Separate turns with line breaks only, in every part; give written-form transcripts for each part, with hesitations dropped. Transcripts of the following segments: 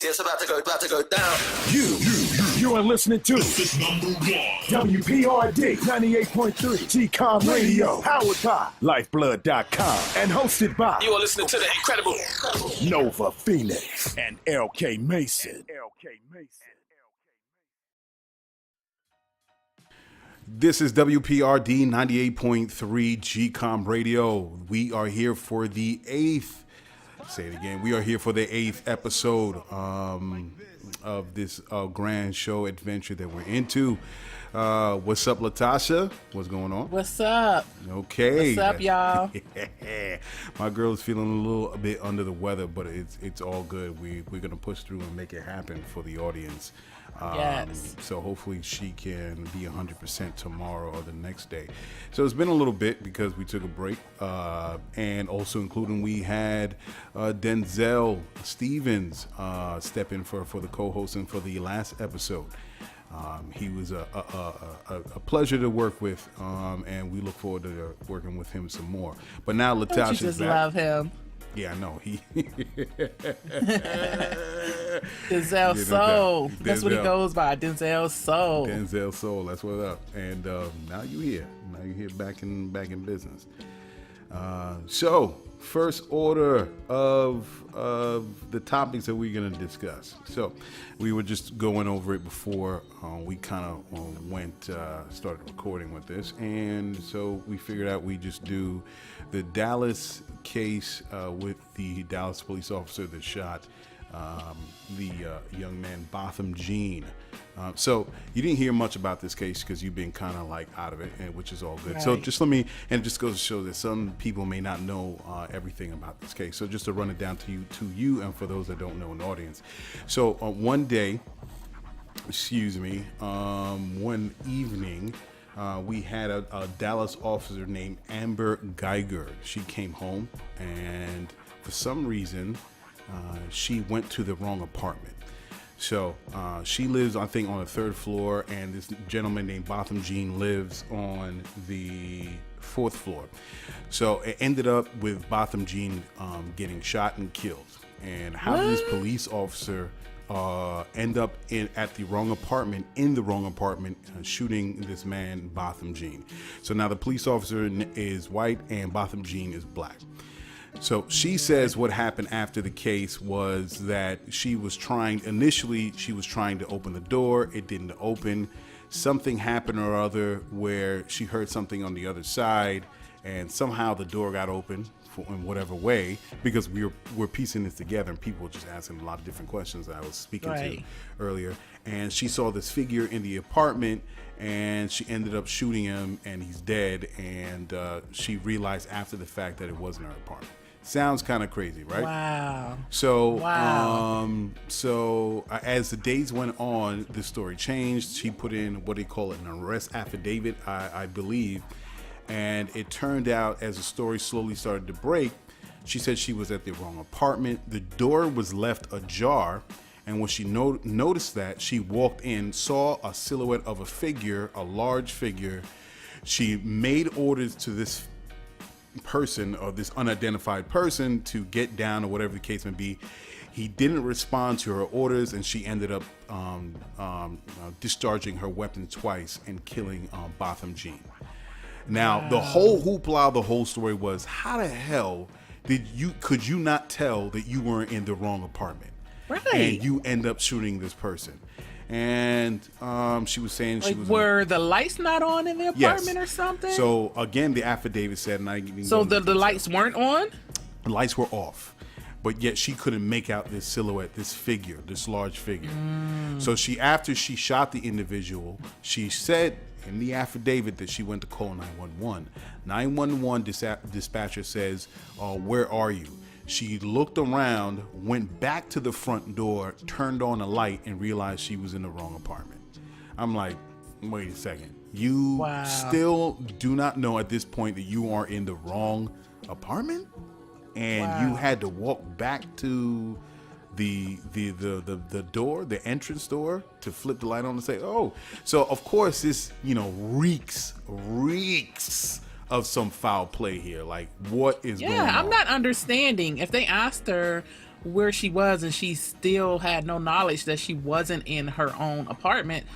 It's about to go down.
You are listening to WPRD 98.3 GCOM Radio, powered by Lyfeblood.com, and hosted by
You are listening to the incredible
Nova Phoenix and LK Mason.
This is WPRD 98.3 GCOM Radio. We are here for the eighth. Say it again. We are here for the eighth episode of this grand show adventure that we're into. What's up, Latasha? What's going on?
What's up?
Okay.
What's up, y'all?
My girl is feeling a little bit under the weather, but it's all good. We're gonna push through and make it happen for the audience.
Yes.
So hopefully she can be 100% tomorrow or the next day. So it's been a little bit because we took a break, and also including we had Denzel Stevens step in for the co-hosting for the last episode. He was a pleasure to work with, and we look forward to working with him some more. But now Latasha's
Don't you just
back.
love him?
Yeah, I know.
Denzel Soul. That's what he
Denzel.
goes by. Denzel Soul.
Denzel Soul, that's what's up. And now you're here. Now you're here back in business. So, first order of the topics that we're going to discuss. So, we were just going over it before we kind of started recording with this. And so we figured out we just do the Dallas case with the Dallas police officer that shot the young man Botham Jean. So you didn't hear much about this case because you've been kind of like out of it, which is all good.
Right.
So just let me, and it just goes to show that some people may not know everything about this case. So just to run it down to you, and for those that don't know in the audience. So one evening, we had a Dallas officer named Amber Geiger. She came home, and for some reason, she went to the wrong apartment. So she lives, I think, on the third floor, and this gentleman named Botham Jean lives on the fourth floor. So it ended up with Botham Jean getting shot and killed. And how did this police officer end up at the wrong apartment, shooting this man, Botham Jean? So now the police officer is white and Botham Jean is black. So she says what happened after the case was that she was trying to open the door. It didn't open. Something happened or other where she heard something on the other side, and somehow the door got open in whatever way, because we're piecing this together and people were just asking a lot of different questions that I was speaking to earlier. And she saw this figure in the apartment, and she ended up shooting him, and he's dead. And she realized after the fact that it wasn't her apartment. Sounds kind of crazy, right?
Wow.
So, as the days went on, the story changed. She put in what they call an arrest affidavit, I believe. And it turned out, as the story slowly started to break, she said she was at the wrong apartment. The door was left ajar. And when she noticed that, she walked in, saw a silhouette of a figure, a large figure. She made orders to this person, or this unidentified person, to get down, or whatever the case may be. He didn't respond to her orders, and she ended up discharging her weapon twice and killing Botham Jean. Now, the whole hoopla, the whole story was, how the hell could you not tell that you weren't in the wrong apartment?
Right.
And you end up shooting this person. And she was saying she was...
Were the lights not on in the apartment or something?
So, again, the affidavit said...
So the lights weren't on?
The lights were off. But yet she couldn't make out this silhouette, this figure, this large figure. So after she shot the individual, she said in the affidavit that she went to call 911. 911 dispatcher says, where are you? She looked around, went back to the front door, turned on a light, and realized she was in the wrong apartment. I'm like, wait a second. You still do not know at this point that you are in the wrong apartment? And you had to walk back to the door, the entrance door, to flip the light on and say, oh. So, of course, this, reeks of some foul play here. Like, what is going on?
Yeah, I'm not understanding. If they asked her, where she was and she still had no knowledge that she wasn't in her own apartment,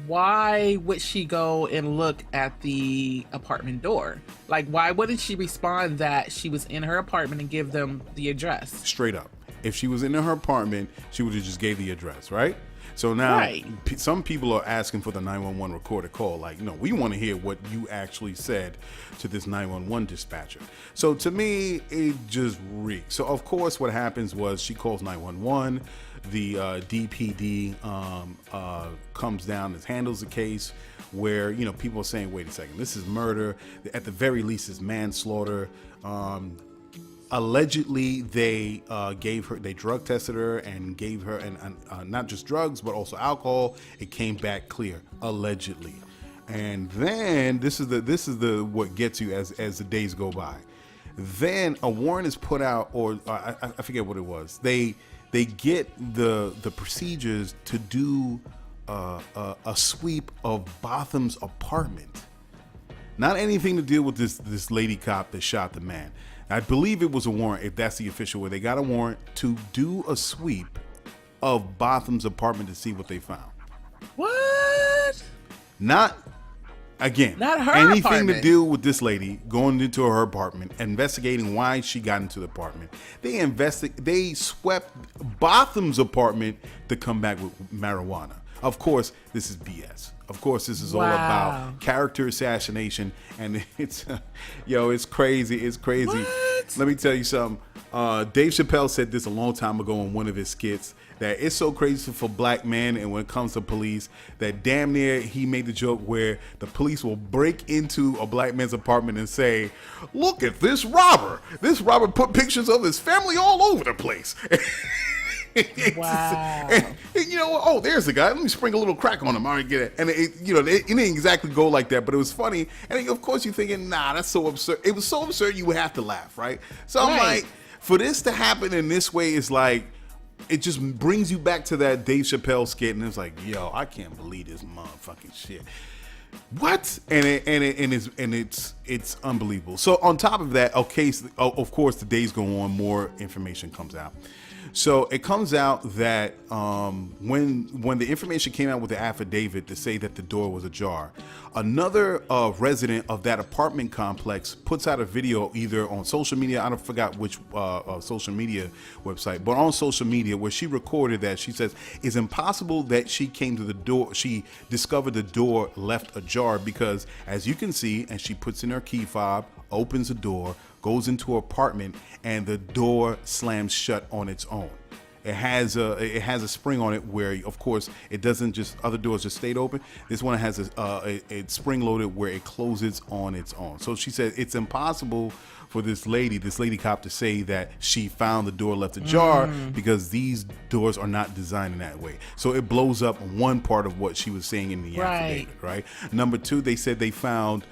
why would she go and look at the apartment door? Like, why wouldn't she respond that she was in her apartment and give them the address?
Straight up. If she was in her apartment, she would have just gave the address, right? So now some people are asking for the 911 recorded call. Like, no, we want to hear what you actually said to this 911 dispatcher. So to me, it just reeks. So of course, what happens was she calls 911. The DPD comes down and handles the case where, people are saying, wait a second, this is murder. At the very least, it's manslaughter. Allegedly, they drug tested her and gave her not just drugs, but also alcohol. It came back clear, allegedly. And then this is the what gets you as the days go by. Then a warrant is put out, or I forget what it was. They get the procedures to do a sweep of Botham's apartment. Not anything to deal with this lady cop that shot the man. I believe it was a warrant, if that's the official way. They got a warrant to do a sweep of Botham's apartment to see what they found.
What?
Not her anything
apartment.
to do with this lady going into her apartment, investigating why she got into the apartment. They swept Botham's apartment to come back with marijuana. Of course, this is BS. Of course, this is all about character assassination, and it's crazy. It's crazy.
What?
Let me tell you something. Dave Chappelle said this a long time ago in one of his skits, that it's so crazy for black men, and when it comes to police, that damn near he made the joke where the police will break into a black man's apartment and say, "Look at this robber. This robber put pictures of his family all over the place."
Wow.
And, oh, there's the guy. Let me sprinkle a little crack on him. I already get it. And it didn't exactly go like that, but it was funny. And of course, you're thinking, nah, that's so absurd. It was so absurd you would have to laugh, right? So I'm like, for this to happen in this way is like, it just brings you back to that Dave Chappelle skit, and it's like, yo, I can't believe this motherfucking shit. What? And it's unbelievable. So on top of that, of course, the days go on, more information comes out. So it comes out that when the information came out with the affidavit to say that the door was ajar, another resident of that apartment complex puts out a video either on social media, I forgot which social media website, but on social media, where she recorded that. She says it's impossible that she came to the door, she discovered the door left ajar, because as you can see, and she puts in her key fob, opens the door, goes into her apartment, and the door slams shut on its own. It has a spring on it where, of course, it doesn't just, other doors just stayed open. This one has a spring loaded where it closes on its own. So she said it's impossible for this lady cop to say that she found the door left ajar, because these doors are not designed in that way. So it blows up one part of what she was saying in the affidavit, right? Number two, they said they found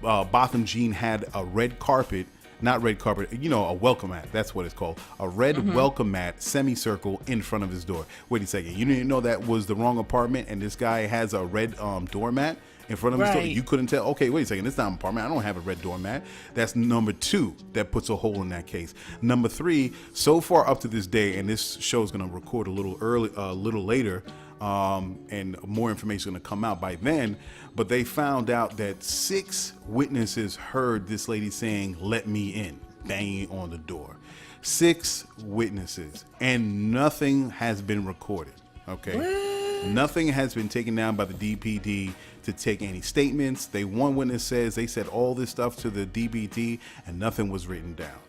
Botham Jean had a red carpet, not red carpet, a welcome mat. That's what it's called. A red welcome mat semicircle in front of his door. Wait a second. You didn't know that was the wrong apartment, and this guy has a red doormat in front of his door? You couldn't tell? Okay, wait a second. This is not an apartment. I don't have a red doormat. That's number two that puts a hole in that case. Number three, so far up to this day, and this show is going to record a little later, and more information is going to come out by then, but they found out that 6 witnesses heard this lady saying, "Let me in," banging on the door. 6 witnesses, and nothing has been recorded. Okay, nothing has been taken down by the DPD to take any statements. One witness says they said all this stuff to the DPD and nothing was written down.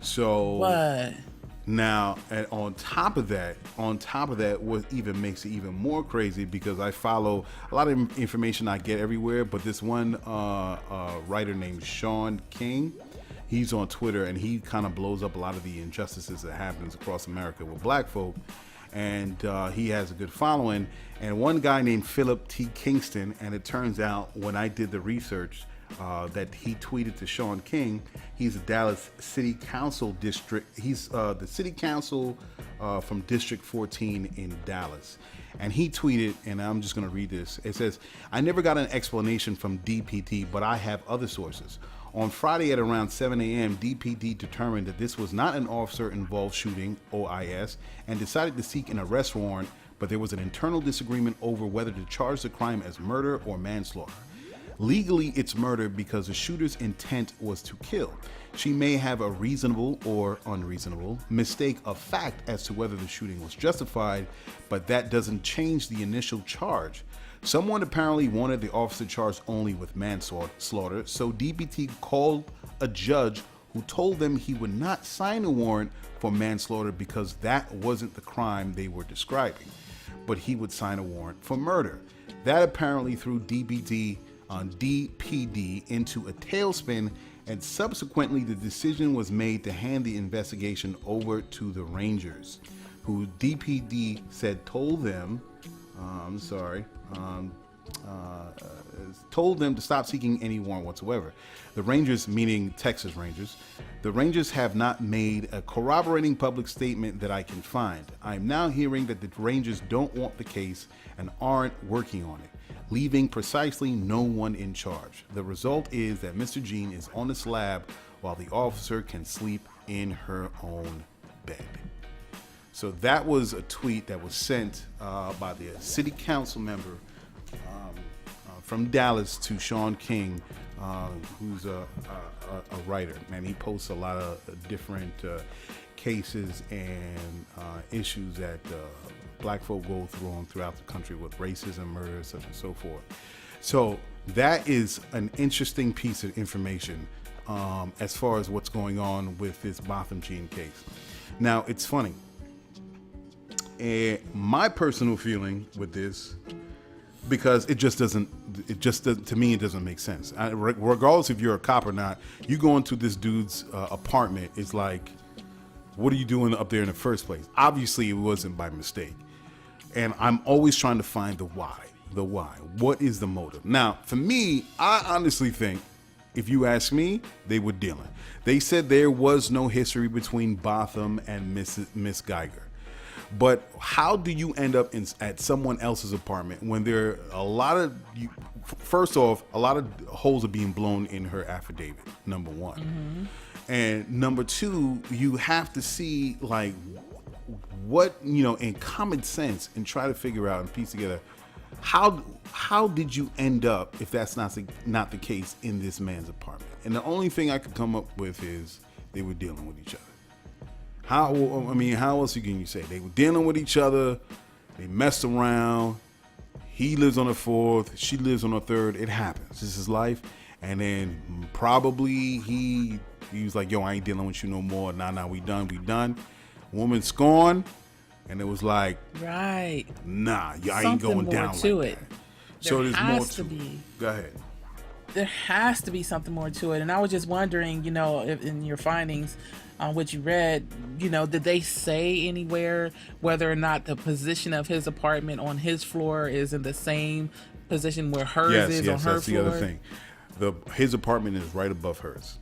So
what?
Now, and on top of that, what even makes it even more crazy, because I follow a lot of information I get everywhere, but this one writer named Sean King, he's on Twitter, and he kind of blows up a lot of the injustices that happens across America with black folk, and he has a good following. And one guy named Philip T. Kingston, and it turns out when I did the research, that he tweeted to Sean King. He's a Dallas City Council district. He's the City Council from District 14 in Dallas. And he tweeted, and I'm just going to read this. It says, "I never got an explanation from DPD, but I have other sources. On Friday at around 7 a.m., DPD determined that this was not an officer-involved shooting, OIS, and decided to seek an arrest warrant, but there was an internal disagreement over whether to charge the crime as murder or manslaughter. Legally, it's murder because the shooter's intent was to kill. She may have a reasonable or unreasonable mistake of fact as to whether the shooting was justified, but that doesn't change the initial charge. Someone apparently wanted the officer charged only with manslaughter, so DPT called a judge who told them he would not sign a warrant for manslaughter because that wasn't the crime they were describing, but he would sign a warrant for murder. That apparently threw DPD into a tailspin, and subsequently the decision was made to hand the investigation over to the Rangers, who DPD said told them told them to stop seeking any warrant whatsoever. The Rangers, meaning Texas Rangers, the Rangers have not made a corroborating public statement that I can find. I am now hearing that the Rangers don't want the case and aren't working on it, leaving precisely no one in charge. The result is that Mr. Jean is on the slab while the officer can sleep in her own bed. So that was a tweet that was sent by the city council member from Dallas to Sean King, who's a writer. Man, he posts a lot of different cases and issues that black folk go through throughout the country with racism, murder, such and so forth. So that is an interesting piece of information as far as what's going on with this Botham Jean case. Now, it's funny. My personal feeling with this, because it just doesn't, to me, it doesn't make sense. Regardless if you're a cop or not, you go into this dude's apartment, it's like, what are you doing up there in the first place? Obviously, it wasn't by mistake. And I'm always trying to find the why. The why. What is the motive? Now, for me, I honestly think, if you ask me, they were dealing. They said there was no history between Botham and Miss Geiger. But how do you end up at someone else's apartment when there are a lot of, first off, a lot of holes are being blown in her affidavit, number one. Mm-hmm. And number two, you have to see like what, in common sense and try to figure out and piece together how did you end up, if that's not the case, in this man's apartment? And the only thing I could come up with is they were dealing with each other. How else can you say? They were dealing with each other, they messed around, he lives on the fourth, she lives on the third, it happens, this is life. And then probably he was like, yo, I ain't dealing with you no more, nah, we done. Woman scorned, and it was like, right, nah, I ain't going down like that. So there's more to it. Go ahead.
There has to be something more to it. And I was just wondering, if in your findings on what you read, did they say anywhere whether or not the position of his apartment on his floor is in the same position where hers is on her floor? Yes, that's the other thing.
His apartment is right above hers.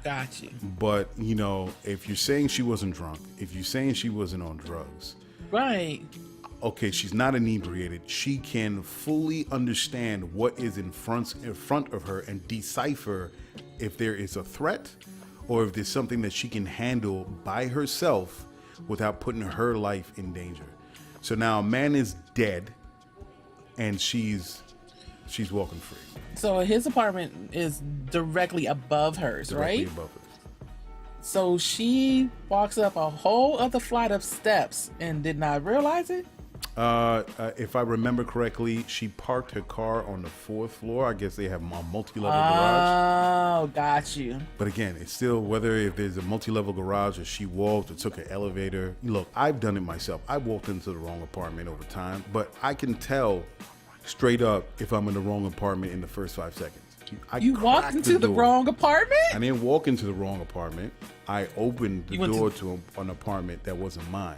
Got you.
But, if you're saying she wasn't drunk, if you're saying she wasn't on drugs.
Right.
Okay, she's not inebriated. She can fully understand what is in front of her and decipher if there is a threat or if there's something that she can handle by herself without putting her life in danger. So now a man is dead and she's walking free.
So his apartment is directly above hers, right?
Above hers.
So she walks up a whole other flight of steps and did not realize it?
If I remember correctly, she parked her car on the fourth floor. I guess they have a multi-level garage.
Oh, got you.
But again, it's still whether if there's a multi-level garage or she walked or took an elevator. Look, I've done it myself. I walked into the wrong apartment over time, but I can tell straight up if I'm in the wrong apartment in the first 5 seconds.
You walked into the wrong apartment?
I didn't walk into the wrong apartment. I opened the door to an apartment that wasn't mine.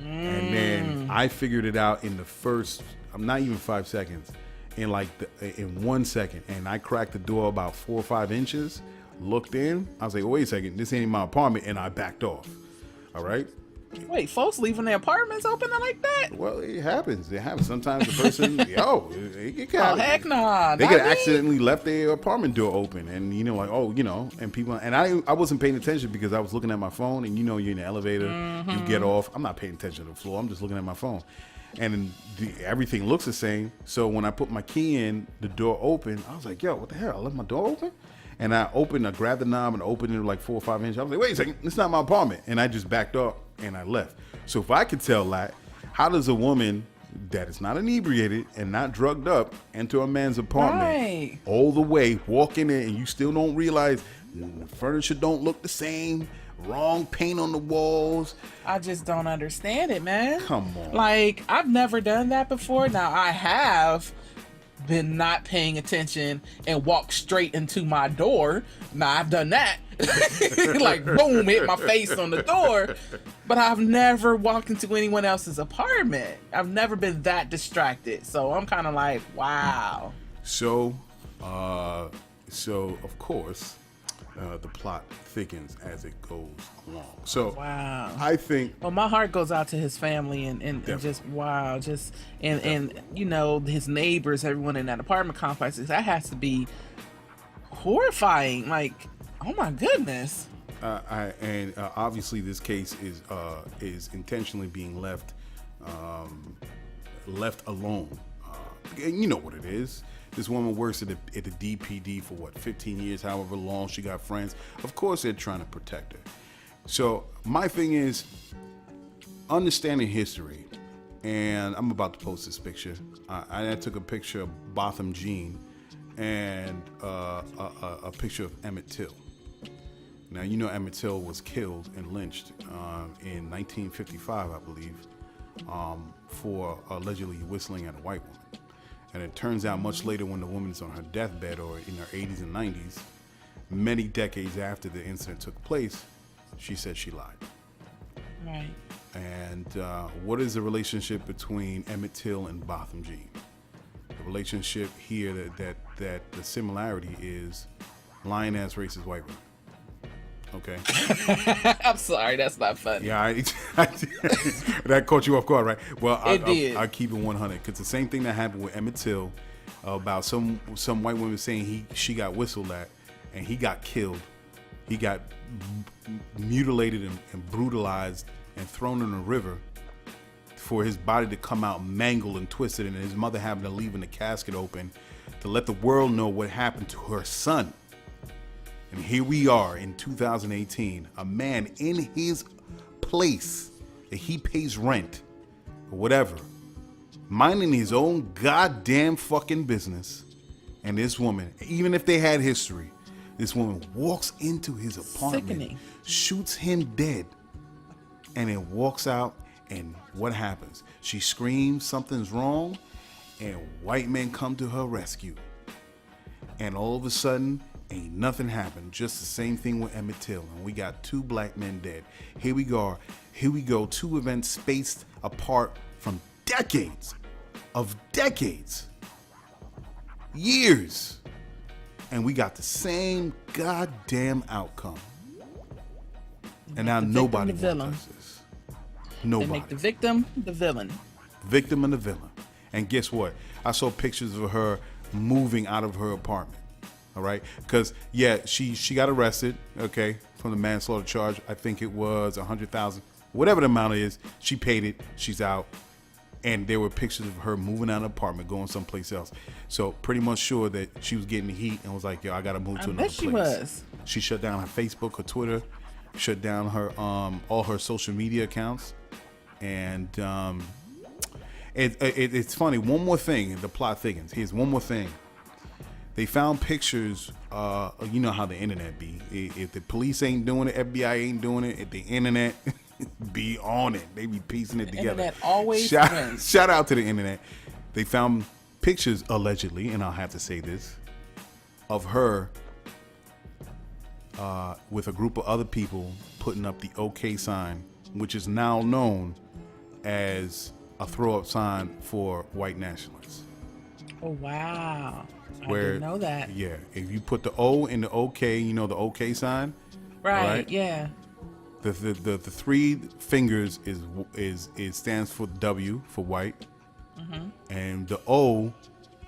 And then I figured it out in the first, I'm not even 5 seconds, in 1 second. And I cracked the door about 4 or 5 inches, looked in. I was like, wait a second, this ain't my apartment. And I backed off. All right.
Wait, folks leaving their apartments open like that?
Well, it happens. It happens. Sometimes the person, it can
Oh,
happen.
heck nah.
They
Not
could
me.
accidentally left their apartment door open, and and people, and I wasn't paying attention because I was looking at my phone, and you're in the elevator, you get off. I'm not paying attention to the floor. I'm just looking at my phone, and everything looks the same. So when I put my key in, the door open. I was like, yo, what the hell? I left my door open. And I grabbed the knob and opened it like 4 or 5 inches. I was like, wait a second, it's not my apartment. And I just backed up and I left. So if I could tell that, how does a woman that is not inebriated and not drugged up enter a man's apartment
Right.
all the way, walk in there, and you still don't realize the furniture don't look the same, wrong paint on the walls?
I just don't understand it, man.
Come on.
Like, I've never done that before. Now, I have been not paying attention and walked straight into my door. Now, I've done that. Like, boom, hit my face on the door. But I've never walked into anyone else's apartment. I've never been that distracted. So I'm kind of like, wow.
So of course, the plot thickens as it goes along. So
Wow.
I think
Well, my heart goes out to his family and just wow, just and his neighbors, everyone in that apartment complex. That has to be horrifying. Like, oh my goodness.
obviously this case is intentionally being left alone. And you know what it is. This woman works at the DPD for 15 years, however long. She got friends. Of course, they're trying to protect her. So my thing is understanding history. And I'm about to post this picture. I took a picture of Botham Jean and a picture of Emmett Till. Now, Emmett Till was killed and lynched in 1955, I believe, for allegedly whistling at a white woman. And it turns out much later, when the woman is on her deathbed or in her 80s and 90s, many decades after the incident took place, she said she lied.
Right.
And what is the relationship between Emmett Till and Botham Jean? The relationship here that the similarity is lying ass racist white women. Okay.
I'm sorry, that's not funny.
Yeah, that caught you off guard, right? Well, I keep it 100 because the same thing that happened with Emmett Till about some white woman saying she got whistled at and he got killed. He got mutilated and brutalized and thrown in a river for his body to come out mangled and twisted, and his mother having to leave in the casket open to let the world know what happened to her son. And here we are in 2018, a man in his place that he pays rent or whatever, minding his own goddamn fucking business. And this woman, even if they had history, this woman walks into his apartment,
Sickening.
shoots him dead, and then walks out. And what happens? She screams something's wrong, and white men come to her rescue. And all of a sudden, ain't nothing happened. Just the same thing with Emmett Till, and we got 2 black men dead. Here we go. 2 events spaced apart from decades, years, and we got the same goddamn outcome. And now nobody wants this. Nobody.
They make the victim the villain.
Victim and the villain. And guess what? I saw pictures of her moving out of her apartment. All right, because she got arrested, okay, from the manslaughter charge. I think it was $100,000, whatever the amount is. She paid it. She's out, and there were pictures of her moving out of the apartment, going someplace else. So pretty much sure that she was getting the heat and was like, "Yo, I gotta move to another place."
She was.
She shut down her Facebook, her Twitter, shut down her all her social media accounts, and it's funny. One more thing, the plot thickens. Here's one more thing. They found pictures, you know how the internet be. If the police ain't doing it, FBI ain't doing it, if the internet be on it, they be piecing it together.
Internet always wins.
Shout out to the internet. They found pictures, allegedly, and I'll have to say this, of her with a group of other people putting up the OK sign, which is now known as a throw-up sign for white nationalists.
Oh, wow.
Where,
I didn't know that.
Yeah, if you put the O in the OK, you know the OK sign?
Right, yeah.
The three fingers is stands for W for white, and the O,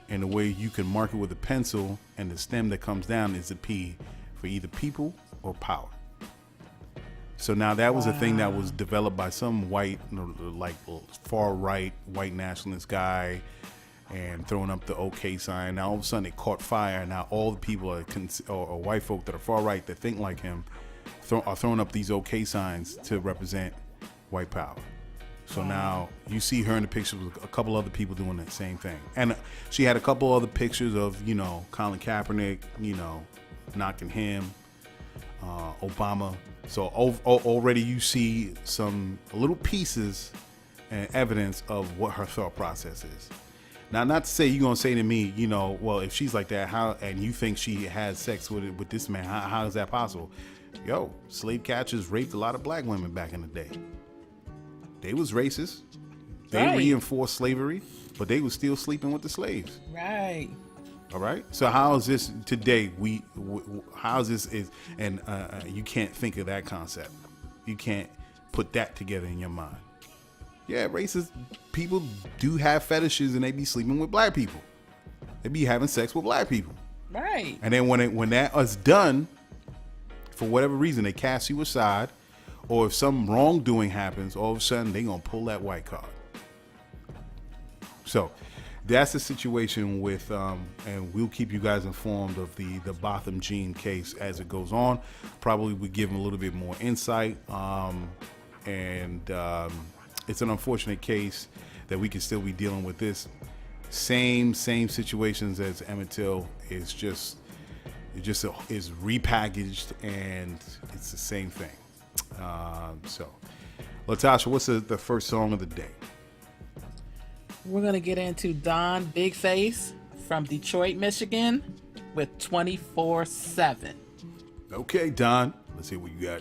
and the way you can mark it with a pencil, and the stem that comes down is a P for either people or power. So now that was a thing that was developed by some white, like far right white nationalist guy, and throwing up the OK sign. Now all of a sudden it caught fire, and now all the people or white folk that are far right that think like him are throwing up these OK signs to represent white power. So now you see her in the pictures with a couple other people doing that same thing. And she had a couple other pictures of, Colin Kaepernick, knocking him, Obama. So already you see some little pieces and evidence of what her thought process is. Now, not to say you're going to say to me, well, if she's like that, how, and you think she had sex with this man, how is that possible? Yo, slave catchers raped a lot of black women back in the day. They was racist. They reinforced slavery, but they was still sleeping with the slaves.
Right.
All right. So how is this today? How is this and you can't think of that concept. You can't put that together in your mind. Yeah, racist people do have fetishes, and they be sleeping with black people. They be having sex with black people.
Right.
And then when that is done, for whatever reason, they cast you aside. Or if some wrongdoing happens, all of a sudden they're going to pull that white card. So that's the situation with, and we'll keep you guys informed of the Botham Jean case as it goes on. Probably we give them a little bit more insight. It's an unfortunate case that we can still be dealing with this. Same situations as Emmett Till is is repackaged, and it's the same thing. So, Latasha, what's the first song of the day?
We're going to get into Don Bigfa from Detroit, Michigan with 24/7.
Okay, Don, let's see what you got.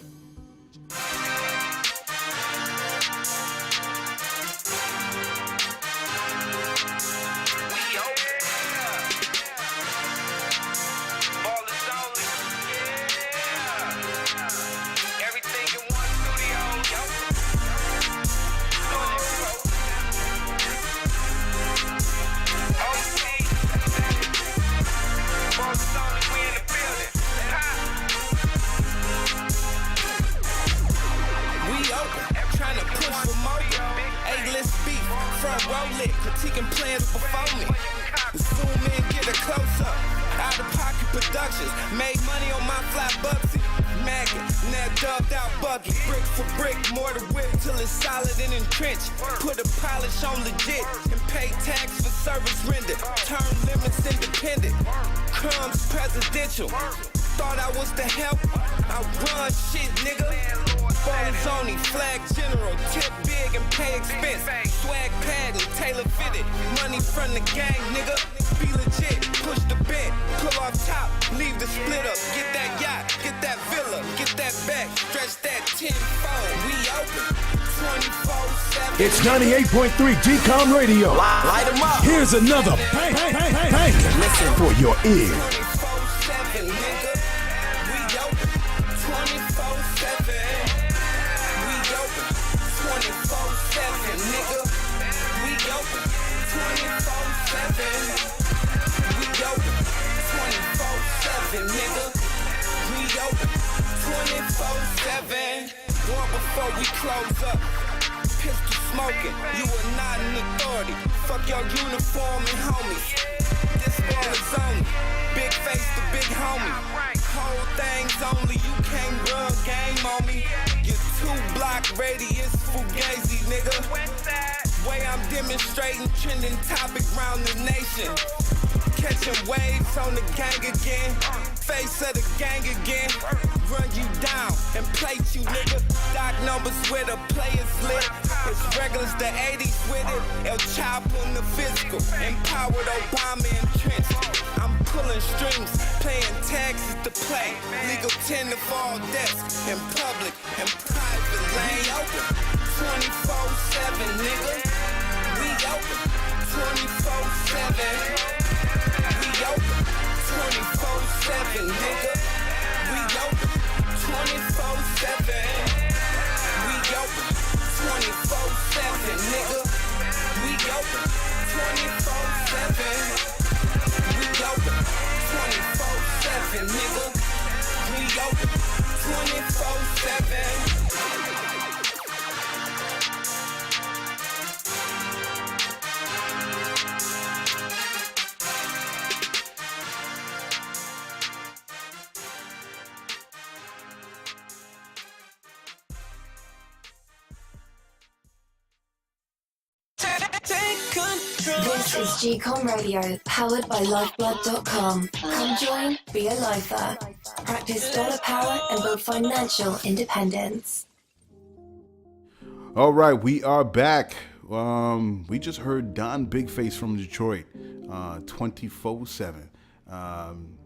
Critiquing plans before me. Zoom in, get a close up. Out of pocket productions. Made money on my fly Bugsy. Maggot, now dubbed out buggy. Brick for brick, more to whip till it's solid and entrenched. Put a polish on legit and pay tax for service rendered. Term limits independent. Crumbs presidential. Thought I was the help. I run shit, nigga. Phones only, flag general, tip big and pay expense. Swag patent, tailor fitted, money from the gang, nigga. Be legit, push the bed, pull off top, leave the split up. Get that yacht, get that villa, get that back, stretch that 10-fold. We open 24/7.
It's 98.3 GCOM Radio.
Light 'em up.
Here's another bang
Listen
for your ears.
24/7, nigga. We open 24/7. We open 24/7, nigga. We open 24/7. We open 24/7, nigga. We open 24/7. One before we close up. Pistol smoking, you are not an authority. Fuck your uniform and homies. This ball is on me. Big face to big homie. Whole things only, you can't run game on me. Your 2-block radius, fugazi, nigga. Way I'm demonstrating, trending topic round the nation. Catching waves on the gang again. Face of the gang again. Run you down and plate you, nigga. Doc numbers where the players lit. It's regulars, the 80s with it. El Chapo in the physical. Empowered Obama entrenched. I'm pulling strings, playing taxes to play. Legal tender for all debts. In public and private lane. We open 24/7, nigga. We open 24/7. We open 24/7, nigga. We open 24/7. We open 24/7, nigga. We open 24/7.
This is GCOM Radio, powered by Lyfeblood.com. Come join, be a lifer. Practice dollar power and build financial independence.
All right, we are back. We just heard Don Bigfa from Detroit, 24/7.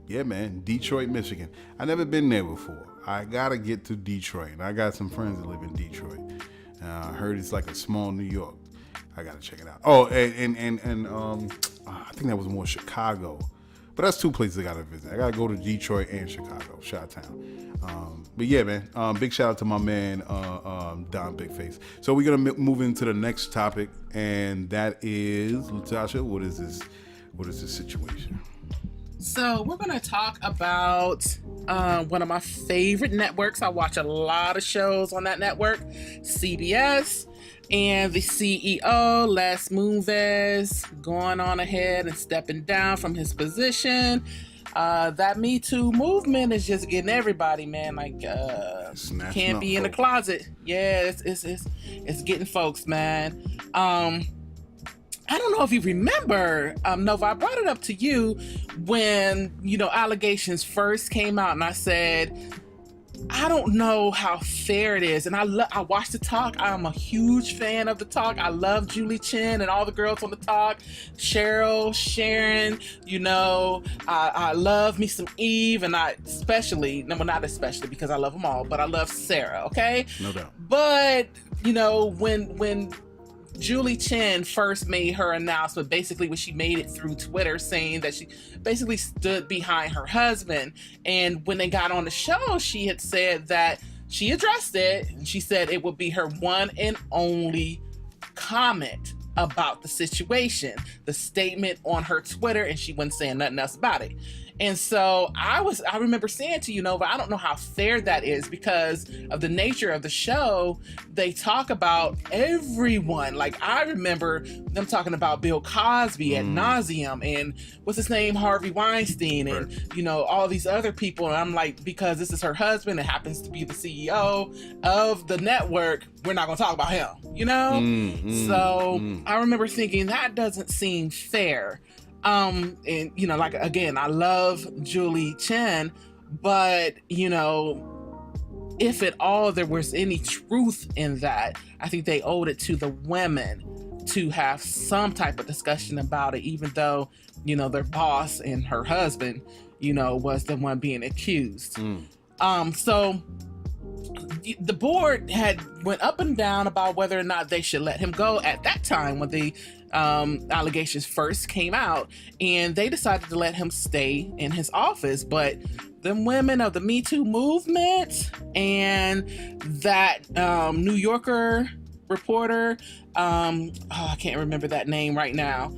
Yeah, man, Detroit, Michigan. I never been there before. I gotta get to Detroit, and I got some friends that live in Detroit. I heard it's like a small New York. I gotta check it out. Oh, and I think that was more Chicago, but that's two places I gotta visit. I gotta go to Detroit and Chicago, Chi-Town. But yeah, man, big shout out to my man Don Bigfa. So we're gonna move into the next topic, and that is, Latasha, what is this? What is this situation?
So we're going to talk about one of my favorite networks. I watch a lot of shows on that network, CBS, and the CEO, Les Moonves, going on ahead and stepping down from his position. That Me Too movement is just getting everybody, man. Like, can't be in the closet. Yeah, it's getting folks, man. I don't know if you remember, Nova, I brought it up to you when, allegations first came out, and I said, I don't know how fair it is. And I watched the talk. I'm a huge fan of the talk. I love Julie Chen and all the girls on the talk. Cheryl, Sharon, I love me some Eve, and not especially because I love them all, but I love Sarah, okay?
No doubt.
But, when Julie Chen first made her announcement, basically when she made it through Twitter, saying that she basically stood behind her husband. And when they got on the show, she had said that she addressed it. And she said it would be her one and only comment about the situation, the statement on her Twitter, and she wasn't saying nothing else about it. And so I remember saying to you, Nova, I don't know how fair that is because of the nature of the show. They talk about everyone. Like, I remember them talking about Bill Cosby ad nauseum, and what's his name, Harvey Weinstein, and, all these other people. And I'm like, because this is her husband, it happens to be the CEO of the network, we're not going to talk about him, I remember thinking that doesn't seem fair. And like, again, I love Julie Chen, but if at all there was any truth in that, I think they owed it to the women to have some type of discussion about it, even though their boss and her husband was the one being accused. So the board had went up and down about whether or not they should let him go at that time when the allegations first came out, and they decided to let him stay in his office. But the women of the Me Too movement and that New Yorker reporter, I can't remember that name right now,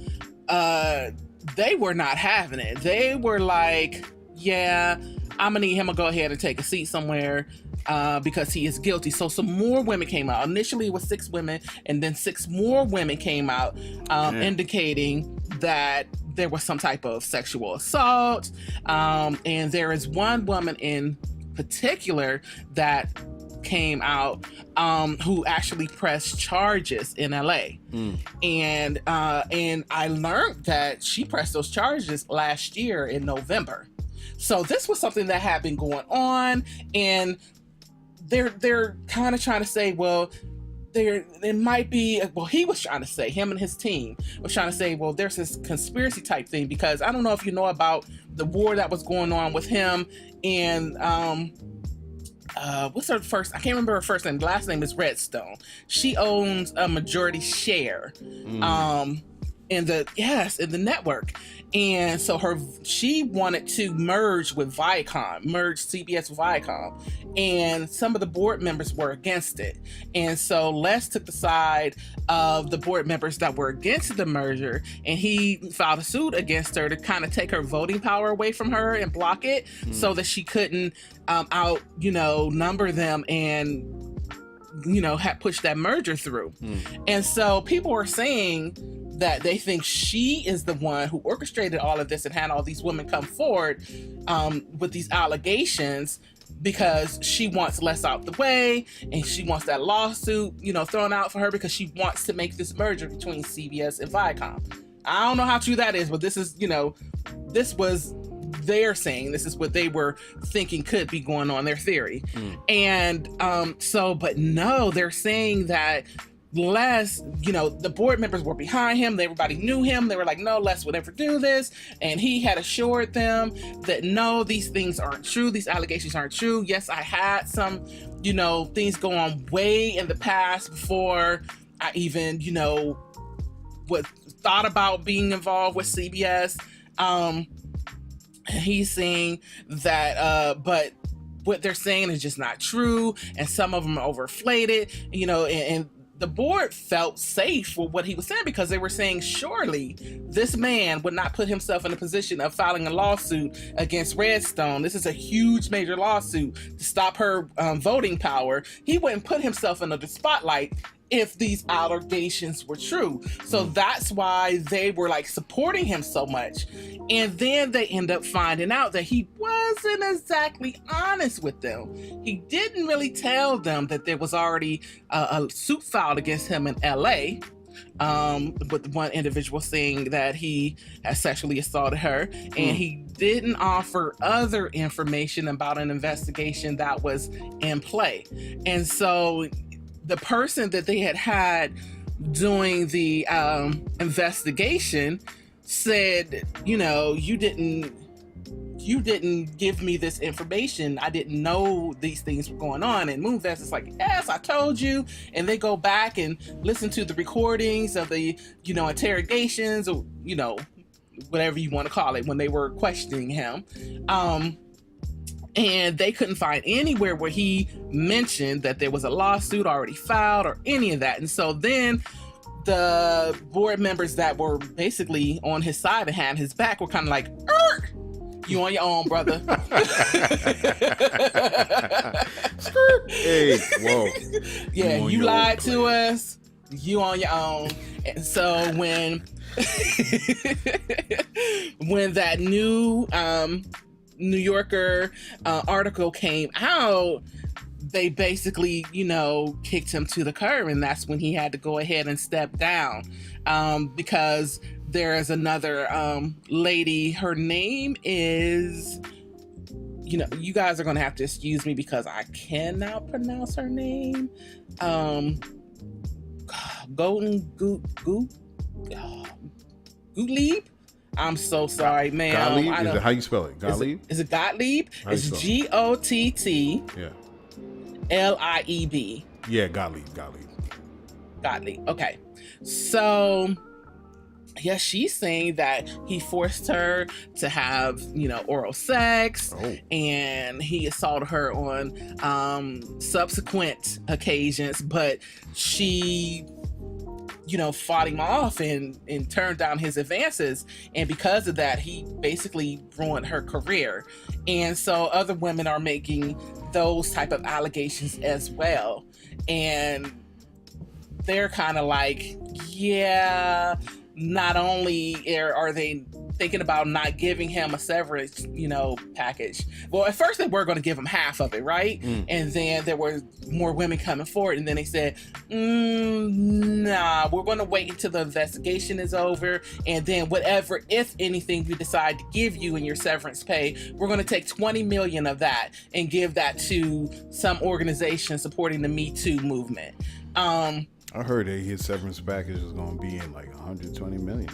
they were not having it. They were like, yeah, I'm gonna need him to go ahead and take a seat somewhere because he is guilty. So some more women came out. Initially it was 6 women, and then 6 more women came out indicating that there was some type of sexual assault. And there is one woman in particular that came out who actually pressed charges in LA. And I learned that she pressed those charges last year in November. So this was something that had been going on, and they're kind of trying to say, well, there might be, well, he was trying to say, him and his team was trying to say, well, there's this conspiracy type thing, because I don't know if you know about the war that was going on with him and what's her first, I can't remember her first name, last name is Redstone. She owns a majority share in the network. And so she wanted to merge with Viacom, merge CBS with Viacom, and some of the board members were against it. And so Les took the side of the board members that were against the merger, and he filed a suit against her to kind of take her voting power away from her and block it, so that she couldn't number them and push that merger through. And so people are saying that they think she is the one who orchestrated all of this and had all these women come forward with these allegations, because she wants Les out the way, and she wants that lawsuit, thrown out for her, because she wants to make this merger between CBS and Viacom. I don't know how true that is, but this is, this was they're saying, this is what they were thinking could be going on, their theory. And but no, they're saying that Les, the board members were behind him. Everybody knew him. They were like, no, Les would never do this. And he had assured them that, no, these things aren't true. These allegations aren't true. Yes, I had some, things go on way in the past before I even, thought about being involved with CBS. He's saying that, but what they're saying is just not true. And some of them are overinflated, and the board felt safe with what he was saying, because they were saying, surely this man would not put himself in a position of filing a lawsuit against Redstone. This is a huge major lawsuit to stop her voting power. He wouldn't put himself in the spotlight if these allegations were true. So that's why they were like supporting him so much. And then they end up finding out that he wasn't exactly honest with them. He didn't really tell them that there was already a suit filed against him in LA, with one individual saying that he had sexually assaulted her. And he didn't offer other information about an investigation that was in play. And so the person that they had doing the investigation said, you didn't give me this information. I didn't know these things were going on. And Moonves is like, yes, I told you. And they go back and listen to the recordings of the, interrogations, or, whatever you want to call it, when they were questioning him. And they couldn't find anywhere where he mentioned that there was a lawsuit already filed or any of that. And so then the board members that were basically on his side and had his back were kind of like, you on your own, brother.
Hey, whoa.
Yeah, you lied to us. You on your own. And so when that new New Yorker article came out, they basically, kicked him to the curb, and that's when he had to go ahead and step down, because there is another lady. Her name is, you guys are going to have to excuse me because I cannot pronounce her name. Gottlieb? I'm so sorry, ma'am.
Gottlieb? Is it how you spell it? Gottlieb?
Is it Gottlieb? It's Gottlieb.
Yeah, Gottlieb.
Gottlieb. Okay. So, yeah, she's saying that he forced her to have, oral sex, and he assaulted her on subsequent occasions, but she fought him off and turned down his advances. And because of that, he basically ruined her career. And so other women are making those type of allegations as well. And they're kind of like, yeah, not only are they thinking about not giving him a severance, package. Well, at first they were going to give him half of it, right? And then there were more women coming forward, and then they said, nah, we're going to wait until the investigation is over, and then whatever, if anything, we decide to give you in your severance pay, we're going to take 20 million of that and give that to some organization supporting the Me Too movement. I
heard that his severance package is going to be in like 120 million.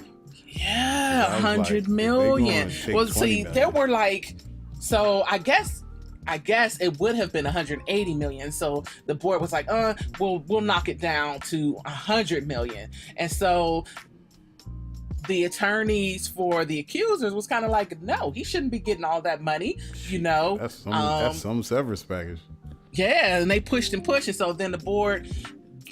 Yeah, 100 million. Well, see, there were like, so I guess it would have been 180 million. So the board was like, we'll knock it down to 100 million. And so the attorneys for the accusers was kind of like, no, he shouldn't be getting all that money, you know.
That's some severance package.
Yeah, and they pushed and pushed, and so then the board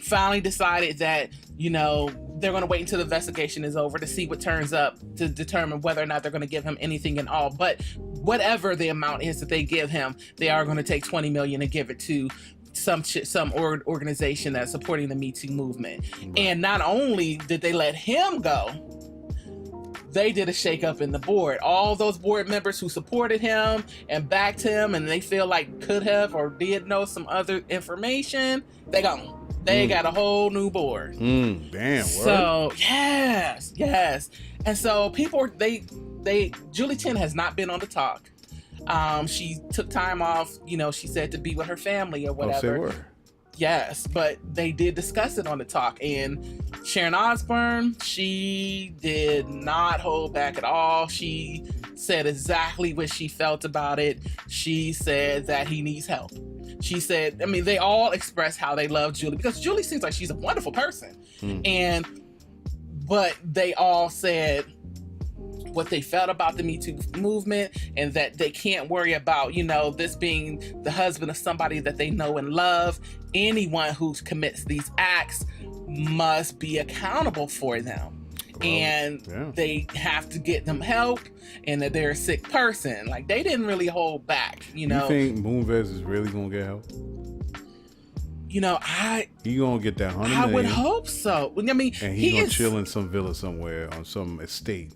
finally decided that, you know, they're going to wait until the investigation is over to see what turns up to determine whether or not they're going to give him anything at all. But whatever the amount is that they give him, they are going to take $20 million and give it to some organization that's supporting the Me Too movement. Right. And not only did they let him go, they did a shakeup in the board. All those board members who supported him and backed him and they feel like could have or did know some other information, they gone. They got a whole new board.
Damn.
So word. Yes. And so people, Julie Chen has not been on the talk. She took time off, you know, she said to be with her family or whatever. Yes, but they did discuss it on the talk. And Sharon Osbourne, she did not hold back at all. She said exactly what she felt about it. She said that he needs help. She said, I mean, they all expressed how they love Julie because Julie seems like she's a wonderful person. But they all said what they felt about the Me Too movement and that they can't worry about, you know, this being the husband of somebody that they know and love. Anyone who commits these acts must be accountable for them. They have to get them help and that they're a sick person. Like, they didn't really hold back, you know.
You think Moonves is really going to get help?
You know,
he gonna get that $100 million.
I would hope so. I mean,
and he gonna chill in some villa somewhere on some estate.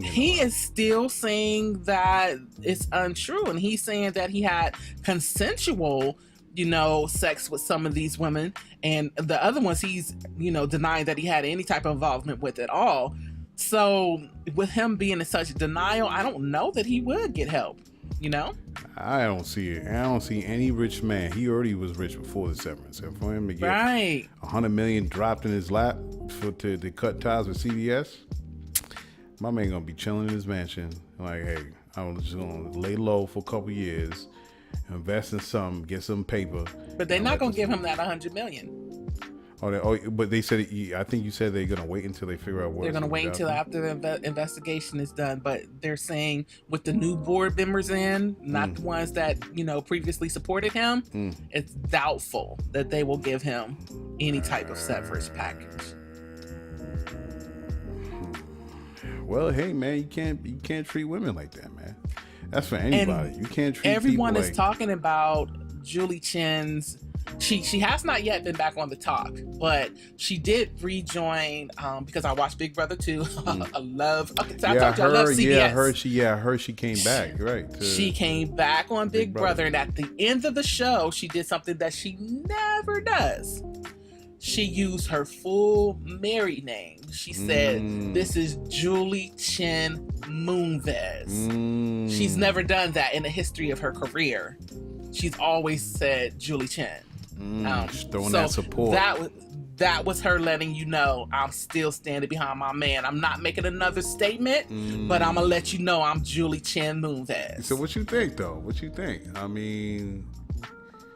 He is still saying that it's untrue, and he's saying that he had consensual, you know, sex with some of these women, and the other ones he's, you know, denying that he had any type of involvement with at all. So with him being in such denial, I don't know that he would get help. You know,
I don't see it. I don't see any rich man. He already was rich before the severance, and for him to get $100 million dropped in his lap to cut ties with CBS, my man gonna be chilling in his mansion. Like, hey, I'm just gonna lay low for a couple years, invest in something, get some paper.
But they're not gonna give him that $100 million.
But they said, I think you said they're going to wait until they figure out what.
They're going to wait until after the investigation is done. But they're saying with the new board members in, not the ones that, you know, previously supported him, it's doubtful that they will give him any type of severance package.
Well, hey, man, you can't treat women like that, man. That's for anybody. You can't treat
everyone
people
is talking about Julie Chen's. She has not yet been back on the talk, but she did rejoin because I watched Big Brother 2. I love CBS.
I heard she came back. Right.
She came back on Big Brother, and at the end of the show, she did something that she never does. She used her full married name. She said, "This is Julie Chen Moonves." She's never done that in the history of her career. She's always said Julie Chen.
Throwing that support.
That was her letting you know, I'm still standing behind my man. I'm not making another statement, but I'm gonna let you know I'm Julie Chen Moonves.
So what you think, though? What you think? I mean,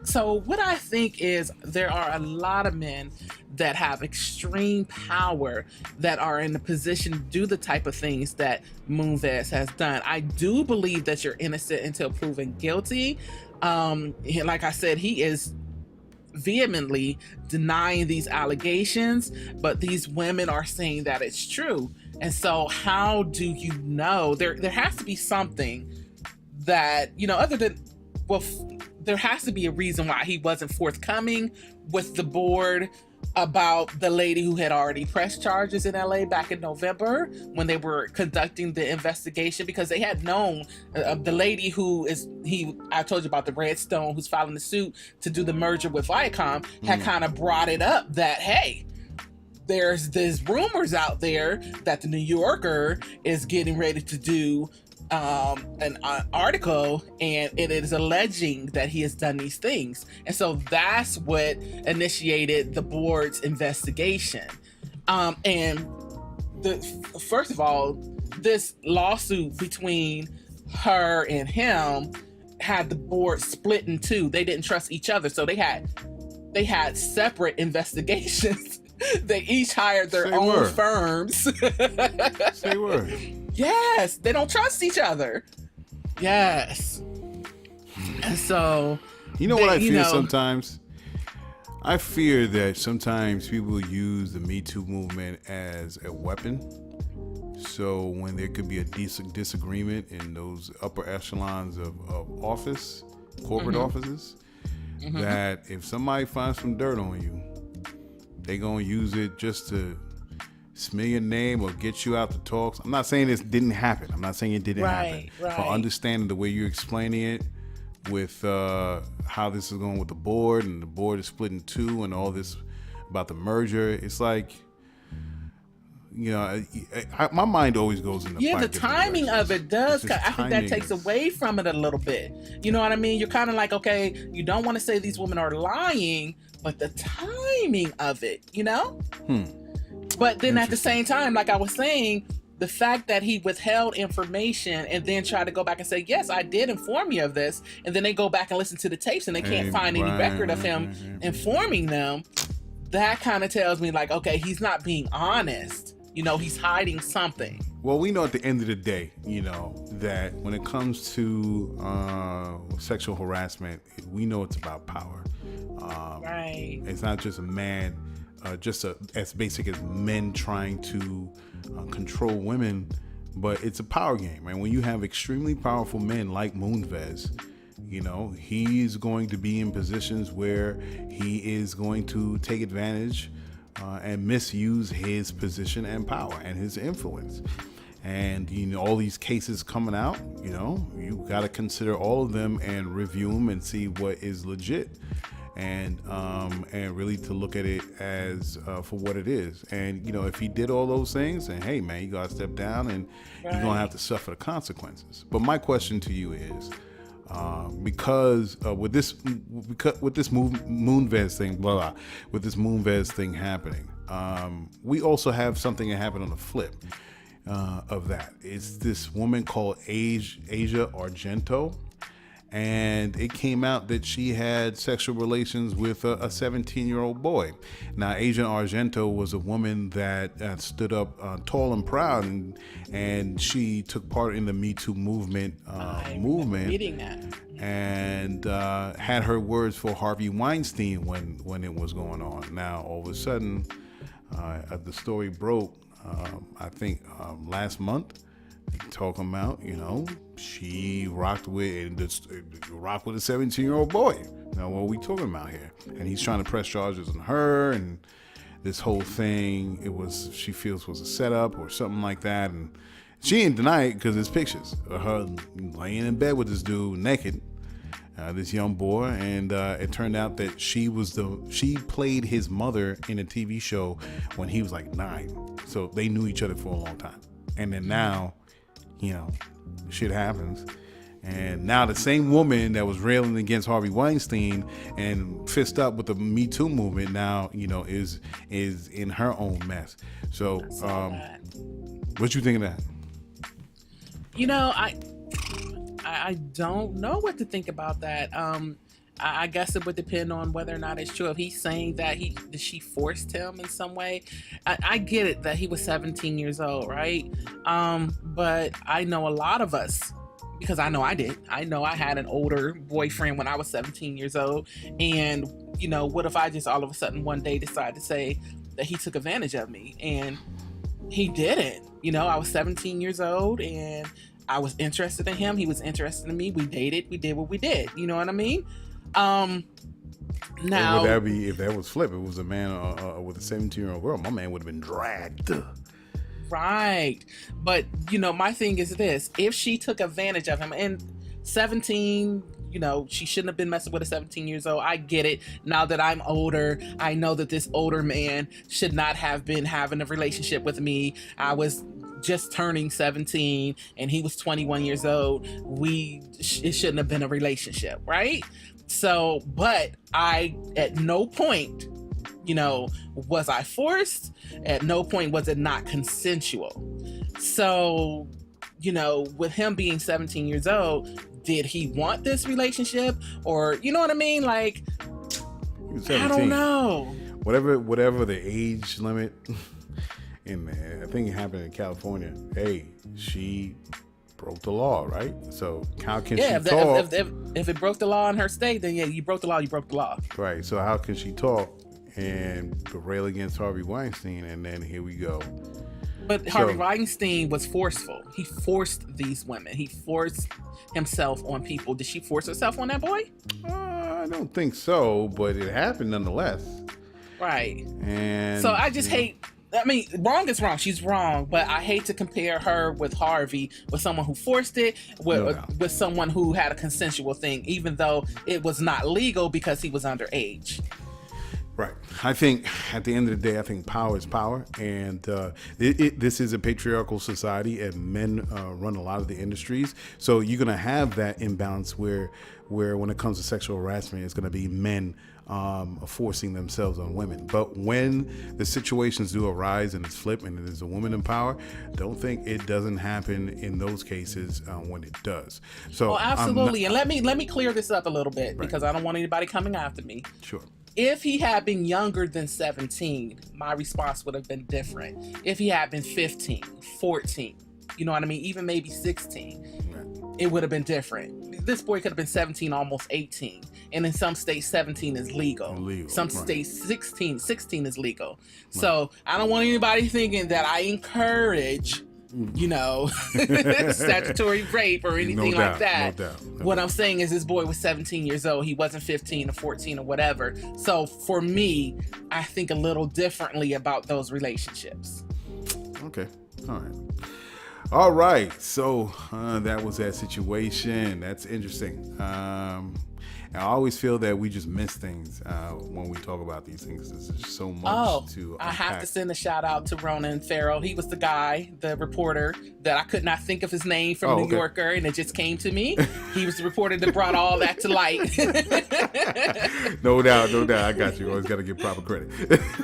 so what I think is there are a lot of men that have extreme power that are in the position to do the type of things that Moonves has done. I do believe that you're innocent until proven guilty. Like I said, he is vehemently denying these allegations, but these women are saying that it's true. And so how do you know? There has to be something that, you know, other than, well, there has to be a reason why he wasn't forthcoming with the board about the lady who had already pressed charges in LA back in November when they were conducting the investigation, because they had known the lady who I told you about, the Redstone, who's filing the suit to do the merger with Viacom, had kind of brought it up that, hey, there's rumors out there that the New Yorker is getting ready to do an article, and it is alleging that he has done these things. And so that's what initiated the board's investigation. And first of all, this lawsuit between her and him had the board split in two. They didn't trust each other, so they had separate investigations They each hired their own firms.
Say word.
Yes, they don't trust each other. Yes. And so,
you know what I fear sometimes? I fear that sometimes people use the Me Too movement as a weapon. So when there could be a disagreement in those upper echelons of office, corporate offices, that if somebody finds some dirt on you, they gonna use it just to smear your name or get you out the talks. I'm not saying this didn't happen. I'm not saying it didn't happen.
Right.
But understanding the way you're explaining it with how this is going with the board, and the board is split in two, and all this about the merger, it's like, my mind always goes in
the timing of it does. I think that takes away from it a little bit. You know what I mean? You're kind of like, okay, you don't want to say these women are lying, but the timing of it, But then at the same time, like I was saying, the fact that he withheld information and then tried to go back and say, yes, I did inform you of this. And then they go back and listen to the tapes and they can't find any record of him informing them. That kind of tells me like, okay, he's not being honest. He's hiding something.
Well, we know at the end of the day, that when it comes to sexual harassment, we know it's about power.
Right.
It's not just a man, as basic as men trying to control women, but it's a power game. And when you have extremely powerful men like Moonves, he's going to be in positions where he is going to take advantage and misuse his position and power and his influence. And all these cases coming out, you got to consider all of them and review them and see what is legit, and really to look at it as for what it is. And if he did all those things, then hey man, you got to step down and you're gonna have to suffer the consequences. But my question to you is, because with this Moonves thing, with this Moonves thing happening, we also have something that happened on the flip of that. It's this woman called Asia Argento, and it came out that she had sexual relations with a 17-year-old boy. Now, Asia Argento was a woman that stood up tall and proud, and she took part in the Me Too movement.
Reading that.
And had her words for Harvey Weinstein when it was going on. Now, all of a sudden, the story broke, I think last month, talking about, she rocked with a 17-year-old boy. Now, what are we talking about here? And he's trying to press charges on her, and this whole thing, she feels was a setup or something like that. And she didn't deny it because there's pictures of her laying in bed with this dude naked, this young boy, and it turned out that she played his mother in a TV show when he was like 9. So they knew each other for a long time. And then now, shit happens. And now the same woman that was railing against Harvey Weinstein and fist up with the Me Too movement now, is in her own mess. So, what you think of that?
I don't know what to think about that. I guess it would depend on whether or not it's true. If he's saying that she forced him in some way, I get it that he was 17 years old, right? But I know a lot of us, because I know I did. I know I had an older boyfriend when I was 17 years old. And, what if I just all of a sudden one day decide to say that he took advantage of me? And he didn't. I was 17 years old and I was interested in him. He was interested in me. We dated. We did what we did. You know what I mean? Now,
would that be, if that was flip, it was a man with a 17-year-old girl, my man would have been dragged.
Right. But, my thing is this. If she took advantage of him, and 17, she shouldn't have been messing with a 17 years old. I get it. Now that I'm older, I know that this older man should not have been having a relationship with me. I was just turning 17 and he was 21 years old. It shouldn't have been a relationship, right? So, but at no point, was I forced? At no point was it not consensual. So, with him being 17 years old, did he want this relationship? Or, you know what I mean? Like, I don't know.
whatever the age limit, and I think it happened in California. Hey, she broke the law, right? So how can she talk?
If it broke the law in her state, then yeah, you broke the law. You broke the law.
Right. So how can she talk and rail against Harvey Weinstein? And then here we go.
But Harvey Weinstein was forceful. He forced these women. He forced himself on people. Did she force herself on that boy?
I don't think so, but it happened nonetheless.
Right.
And
so I just hate. I mean, wrong is wrong. She's wrong, but I hate to compare her with Harvey, with someone who forced it, with someone who had a consensual thing, even though it was not legal because he was underage.
Right. I think at the end of the day, I think power is power. And this is a patriarchal society, and men run a lot of the industries. So you're going to have that imbalance where when it comes to sexual harassment, it's going to be men forcing themselves on women. But when the situations do arise and it's flipped and there's a woman in power, don't think it doesn't happen in those cases when it does. So
absolutely. And let me clear this up a little bit, because I don't want anybody coming after me.
Sure.
If he had been younger than 17, my response would have been different. If he had been 15, 14, you know what I mean? Even maybe 16, it would have been different. This boy could have been 17, almost 18. And in some states, 17 is legal. Some states, 16 is legal. So I don't want anybody thinking that I encourage, statutory rape or anything like that.
No doubt.
What I'm saying is this boy was 17 years old. He wasn't 15 or 14 or whatever. So for me, I think a little differently about those relationships.
Okay. All right. So that was that situation. That's interesting. I always feel that we just miss things when we talk about these things. There's just so much to unpack.
I have to send a shout out to Ronan Farrell. He was the guy, the reporter, that I could not think of his name from New Yorker, and it just came to me. He was the reporter that brought all that to light.
No doubt. I got you. Always got to give proper credit.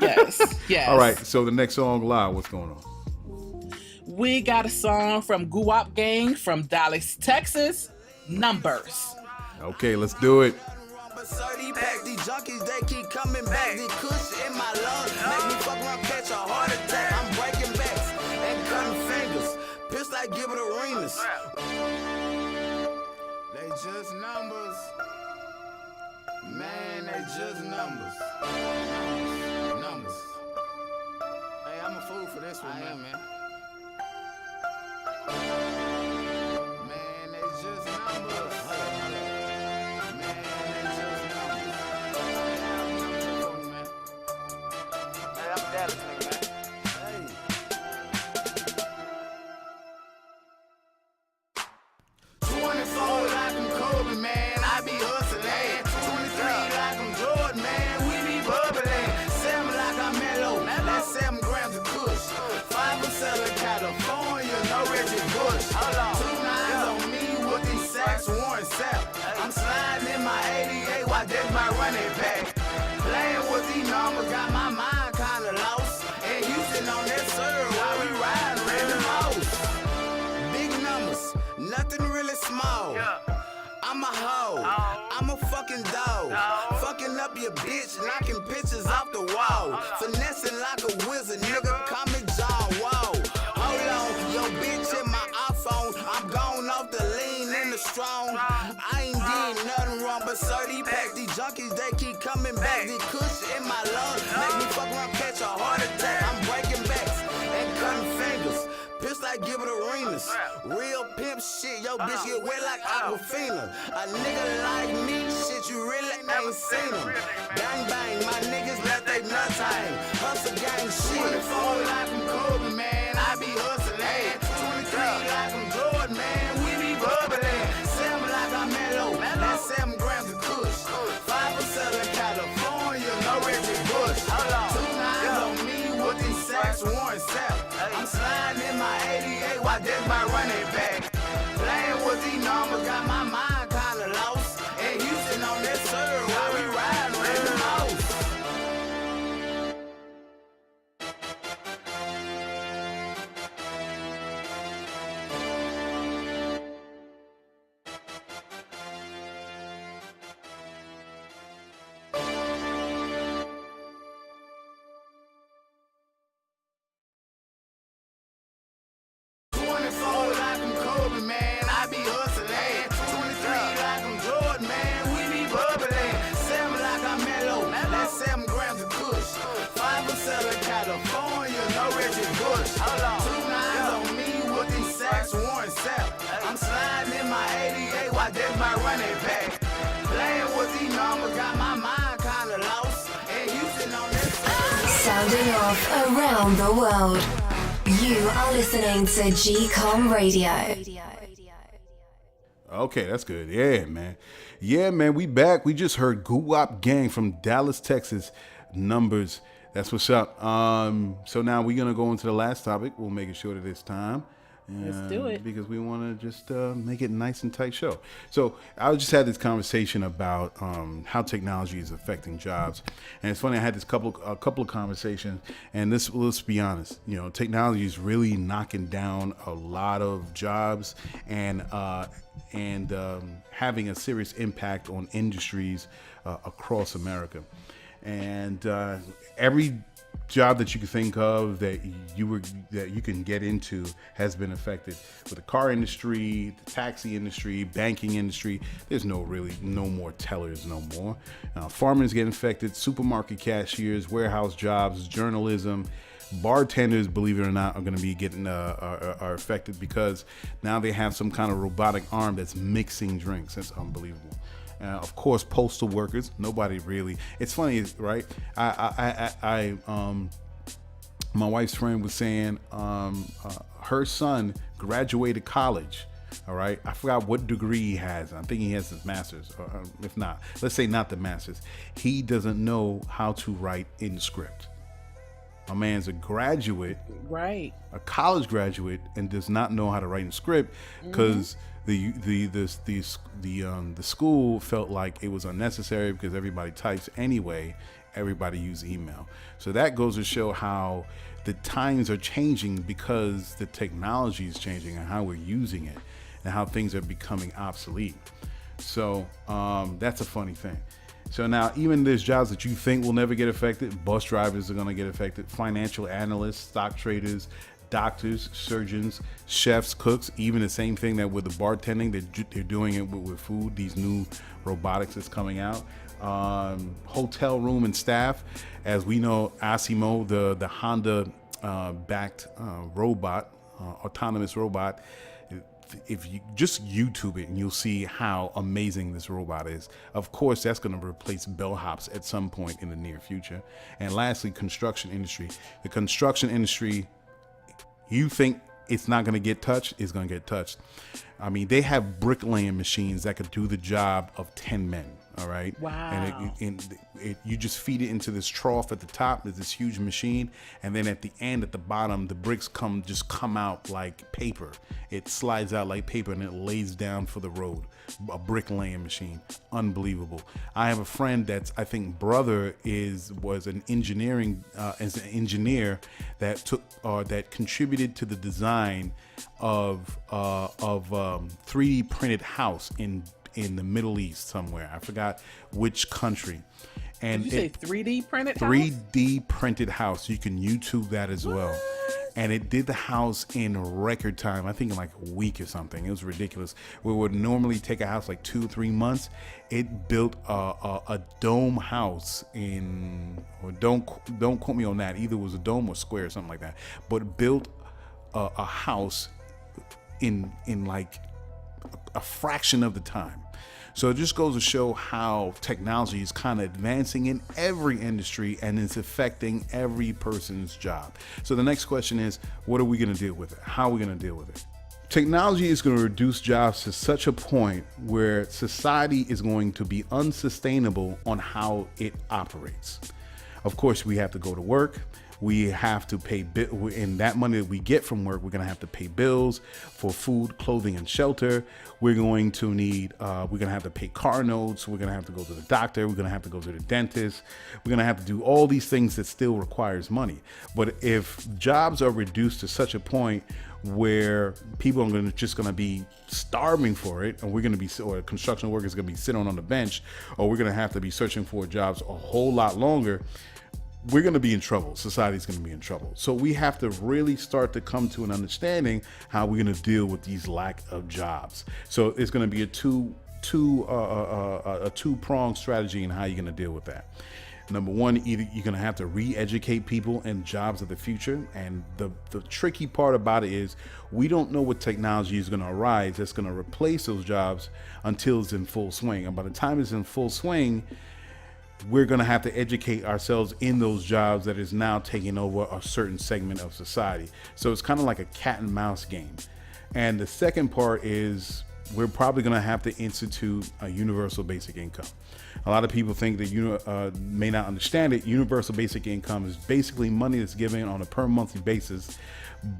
Yes.
All right. So the next song live, what's going on?
We got a song from GuWappGang from Dallas, Texas, Numbers.
Okay, let's do it.
These junkies, they keep coming back. The cushion in my lungs make me fuck around, catch a heart attack. I'm breaking backs and cutting fingers. Pissed like give it arenas. They just numbers. Man, they just numbers. Numbers. Hey, I'm a fool for this one, man. Man, they just numbers. I'm sliding in my 88, why that's my running back. Playing with these numbers, got my mind kinda lost. And Houston on that serve while we riding really most. Big numbers, nothing really small. I'm a hoe, I'm a fucking dog. Fucking up your bitch, knocking pictures off the wall. Finessing like a wizard, nigga, call me John Wall. Hold on, your bitch in my iPhone. I'm gone off the lean and the strong. I ain't did nothing wrong but 30 pack. These junkies, they keep coming back. The cushion in my lungs make me fuck around, catch a heart attack. I'm breaking backs and cutting fingers. Pissed like give it arenas. Real pimp shit, yo bitch get wet like Aquafina. A nigga like me, shit you really ain't seen him. Bang bang, my niggas let they nuts hang. Hustle gang shit. 24 like I'm Kobe, man, I be hustling. 23 like I'm Jordan, man, we be bubbling. 7 like I'm Mellow, that's 7 grams of kush. 5% of California, no Reggie Bush. 2 nines on me with these sacks, Warren Sapp. I'm sliding in my 88, why that's my running back. Playing with these numbers, got my mind kinda lost. And Houston on that serve, while we riding really most. I just might run it back. Playing with these numbers got my mind kinda lost. And Houston on this
Sounding off around the world. You are listening to GCOM Radio.
Okay, that's good. Yeah, man. Yeah, man, we back. We just heard GuWappGang from Dallas, Texas. Numbers. That's what's up. So now we're going to go into the last topic. We'll make it shorter this time.
Let's do it.
Because we want to just make it a nice and tight show. So I just had this conversation about how technology is affecting jobs. And it's funny, I had a couple of conversations, and let's be honest, technology is really knocking down a lot of jobs and having a serious impact on industries across America. And every job that you can think of that you can get into has been affected. With the car industry, the taxi industry, banking industry, there's no more tellers no more. Farmers get infected, supermarket cashiers, warehouse jobs, journalism, bartenders, believe it or not, are going to be getting are affected because now they have some kind of robotic arm that's mixing drinks. That's unbelievable. Of course, postal workers. Nobody really. It's funny, right? My wife's friend was saying her son graduated college. All right, I forgot what degree he has. I think he has his master's. If not, let's say not the master's. He doesn't know how to write in script. My man's a graduate,
right?
A college graduate, and does not know how to write in script because. The school felt like it was unnecessary because everybody types anyway. Everybody uses email. So that goes to show how the times are changing because the technology is changing and how we're using it and how things are becoming obsolete. So that's a funny thing. So now even there's jobs that you think will never get affected. Bus drivers are going to get affected. Financial analysts, stock traders, doctors, surgeons, chefs, cooks, even the same thing that with the bartending, they're doing it with food, these new robotics that's coming out. Hotel room and staff, as we know, Asimo, the Honda backed robot, autonomous robot, if you just YouTube it and you'll see how amazing this robot is. Of course, that's going to replace bellhops at some point in the near future. And lastly, construction industry. The construction industry, you think it's not going to get touched, it's going to get touched. I mean, they have bricklaying machines that could do the job of 10 men. All right.
Wow.
And you just feed it into this trough at the top. There's this huge machine. And then at the end, at the bottom, the bricks come out like paper. It slides out like paper and it lays down for the road. A bricklaying machine. Unbelievable. I have a friend that's, I think, brother was an engineer that contributed to the design of 3D printed house in the Middle East somewhere. I forgot which country. And
did you say 3D printed
3D printed house. You can YouTube that as well. And it did the house in record time. I think in like a week or something. It was ridiculous. We would normally take a house like 2-3 months. It built a dome house or don't quote me on that. Either it was a dome or square or something like that. But built a house in like a fraction of the time. So it just goes to show how technology is kind of advancing in every industry and it's affecting every person's job. So the next question is, what are we going to deal with it? How are we going to deal with it? Technology is going to reduce jobs to such a point where society is going to be unsustainable on how it operates. Of course, we have to go to work. We have to pay, and that money that we get from work, we're going to have to pay bills for food, clothing, and shelter. We're going to need, we're going to have to pay car notes. We're going to have to go to the doctor. We're going to have to go to the dentist. We're going to have to do all these things that still requires money. But if jobs are reduced to such a point where people are just going to be starving for it, and we're going to be, or construction workers are going to be sitting on the bench, or we're going to have to be searching for jobs a whole lot longer, we're going to be in trouble. Society's going to be in trouble. So we have to really start to come to an understanding how we're going to deal with these lack of jobs. So it's going to be a two-pronged strategy in how you're going to deal with that. Number one, either you're going to have to re-educate people in jobs of the future. And the tricky part about it is we don't know what technology is going to arise that's going to replace those jobs until it's in full swing. And by the time it's in full swing, we're going to have to educate ourselves in those jobs that is now taking over a certain segment of society. So it's kind of like a cat and mouse game. And the second part is we're probably going to have to institute a universal basic income. A lot of people think that you may not understand it. Universal basic income is basically money that's given on a per monthly basis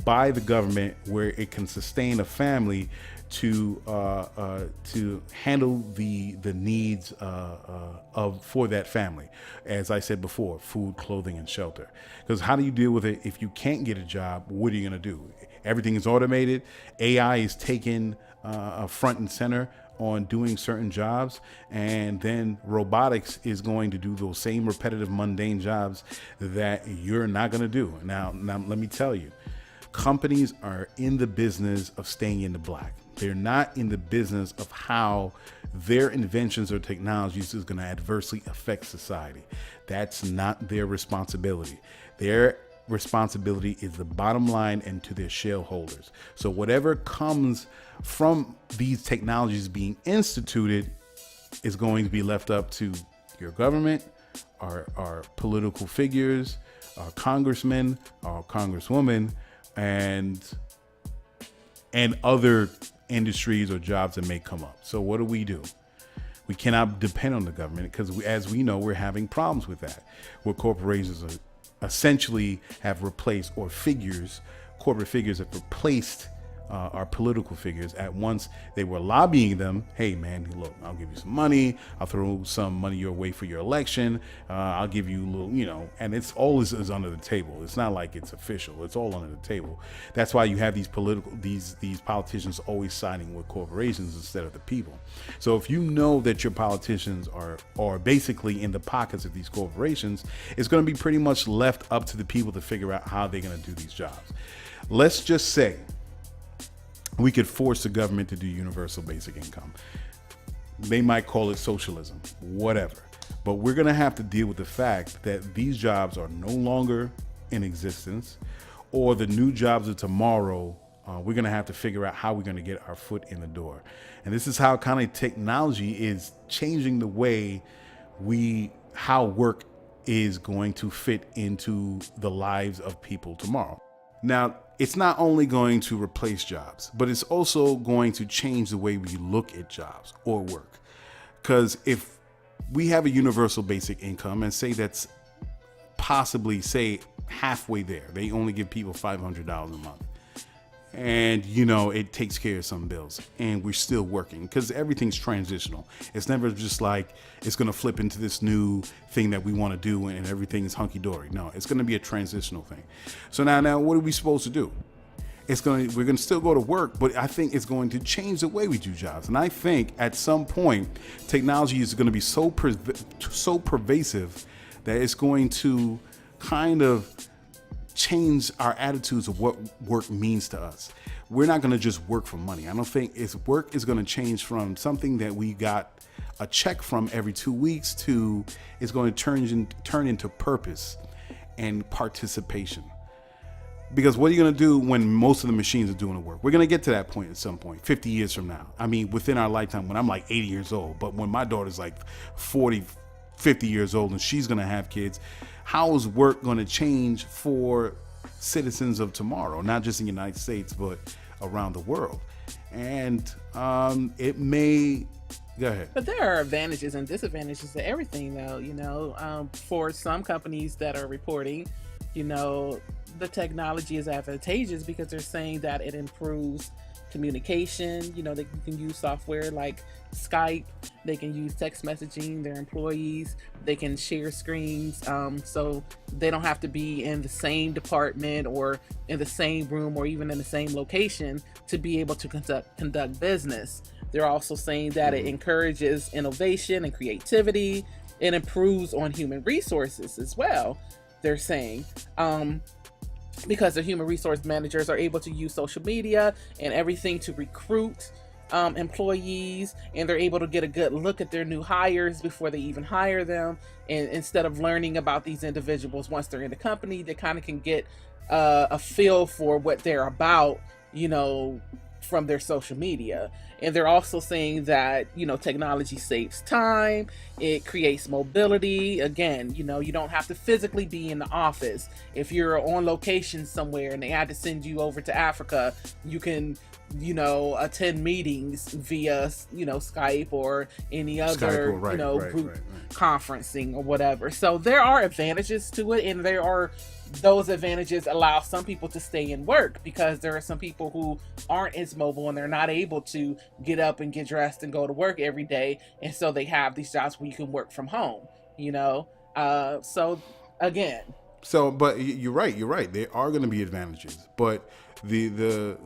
by the government, where it can sustain a family to handle the needs for that family. As I said before, food, clothing, and shelter. Because how do you deal with it if you can't get a job? What are you going to do? Everything is automated. AI is taking front and center on doing certain jobs, and then robotics is going to do those same repetitive, mundane jobs that you're not going to do. Now let me tell you, companies are in the business of staying in the black. They're not in the business of how their inventions or technologies is going to adversely affect society. That's not their responsibility. Their responsibility is the bottom line and to their shareholders. So whatever comes from these technologies being instituted is going to be left up to your government, our political figures, our congressmen, our congresswomen, and other industries or jobs that may come up. So what do? We cannot depend on the government because, as we know, we're having problems with that, where corporations are essentially have replaced, or corporate figures have replaced our political figures. At once they were lobbying them. Hey man, look, I'll give you some money. I'll throw some money your way for your election. I'll give you a little, and it's all is under the table. It's not like it's official. It's all under the table. That's why you have these politicians always siding with corporations instead of the people. So if you know that your politicians are basically in the pockets of these corporations, it's going to be pretty much left up to the people to figure out how they're going to do these jobs. Let's just say we could force the government to do universal basic income. They might call it socialism, whatever. But we're going to have to deal with the fact that these jobs are no longer in existence, or the new jobs of tomorrow. We're going to have to figure out how we're going to get our foot in the door. And this is how kind of technology is changing the way how work is going to fit into the lives of people tomorrow. Now, it's not only going to replace jobs, but it's also going to change the way we look at jobs or work. Because if we have a universal basic income and say that's possibly, say, halfway there, they only give people $500 a month. And, it takes care of some bills, and we're still working because everything's transitional. It's never just like it's going to flip into this new thing that we want to do and everything is hunky dory. No, it's going to be a transitional thing. So now what are we supposed to do? We're going to still go to work, but I think it's going to change the way we do jobs. And I think at some point, technology is going to be so pervasive that it's going to kind of change our attitudes of what work means to us. We're not going to just work for money. I don't think work is going to change from something that we got a check from every 2 weeks to it's going to turn into purpose and participation. Because what are you going to do when most of the machines are doing the work? We're going to get to that point at some point, 50 years from now. I mean, within our lifetime, when I'm like 80 years old, but when my daughter's like 40, 50 years old and she's going to have kids, how is work going to change for citizens of tomorrow, not just in the United States, but around the world? And it may, go ahead.
But there are advantages and disadvantages to everything, though. For some companies that are reporting, the technology is advantageous because they're saying that it improves communication. They can use software like Skype. They can use text messaging. Their employees, they can share screens, so they don't have to be in the same department or in the same room or even in the same location to be able to conduct business. They're also saying that it encourages innovation and creativity. It improves on human resources as well, they're saying. Because the human resource managers are able to use social media and everything to recruit employees, and they're able to get a good look at their new hires before they even hire them. And instead of learning about these individuals once they're in the company, they kind of can get a feel for what they're about, from their social media. And they're also saying that, technology saves time, it creates mobility. Again, you don't have to physically be in the office. If you're on location somewhere and they had to send you over to Africa, you can, attend meetings via, Skype or any other, group conferencing or whatever. So there are advantages to it, and those advantages allow some people to stay in work, because there are some people who aren't as mobile and they're not able to get up and get dressed and go to work every day. And so they have these jobs where you can work from home, so again.
So, but you're right. There are going to be advantages, but the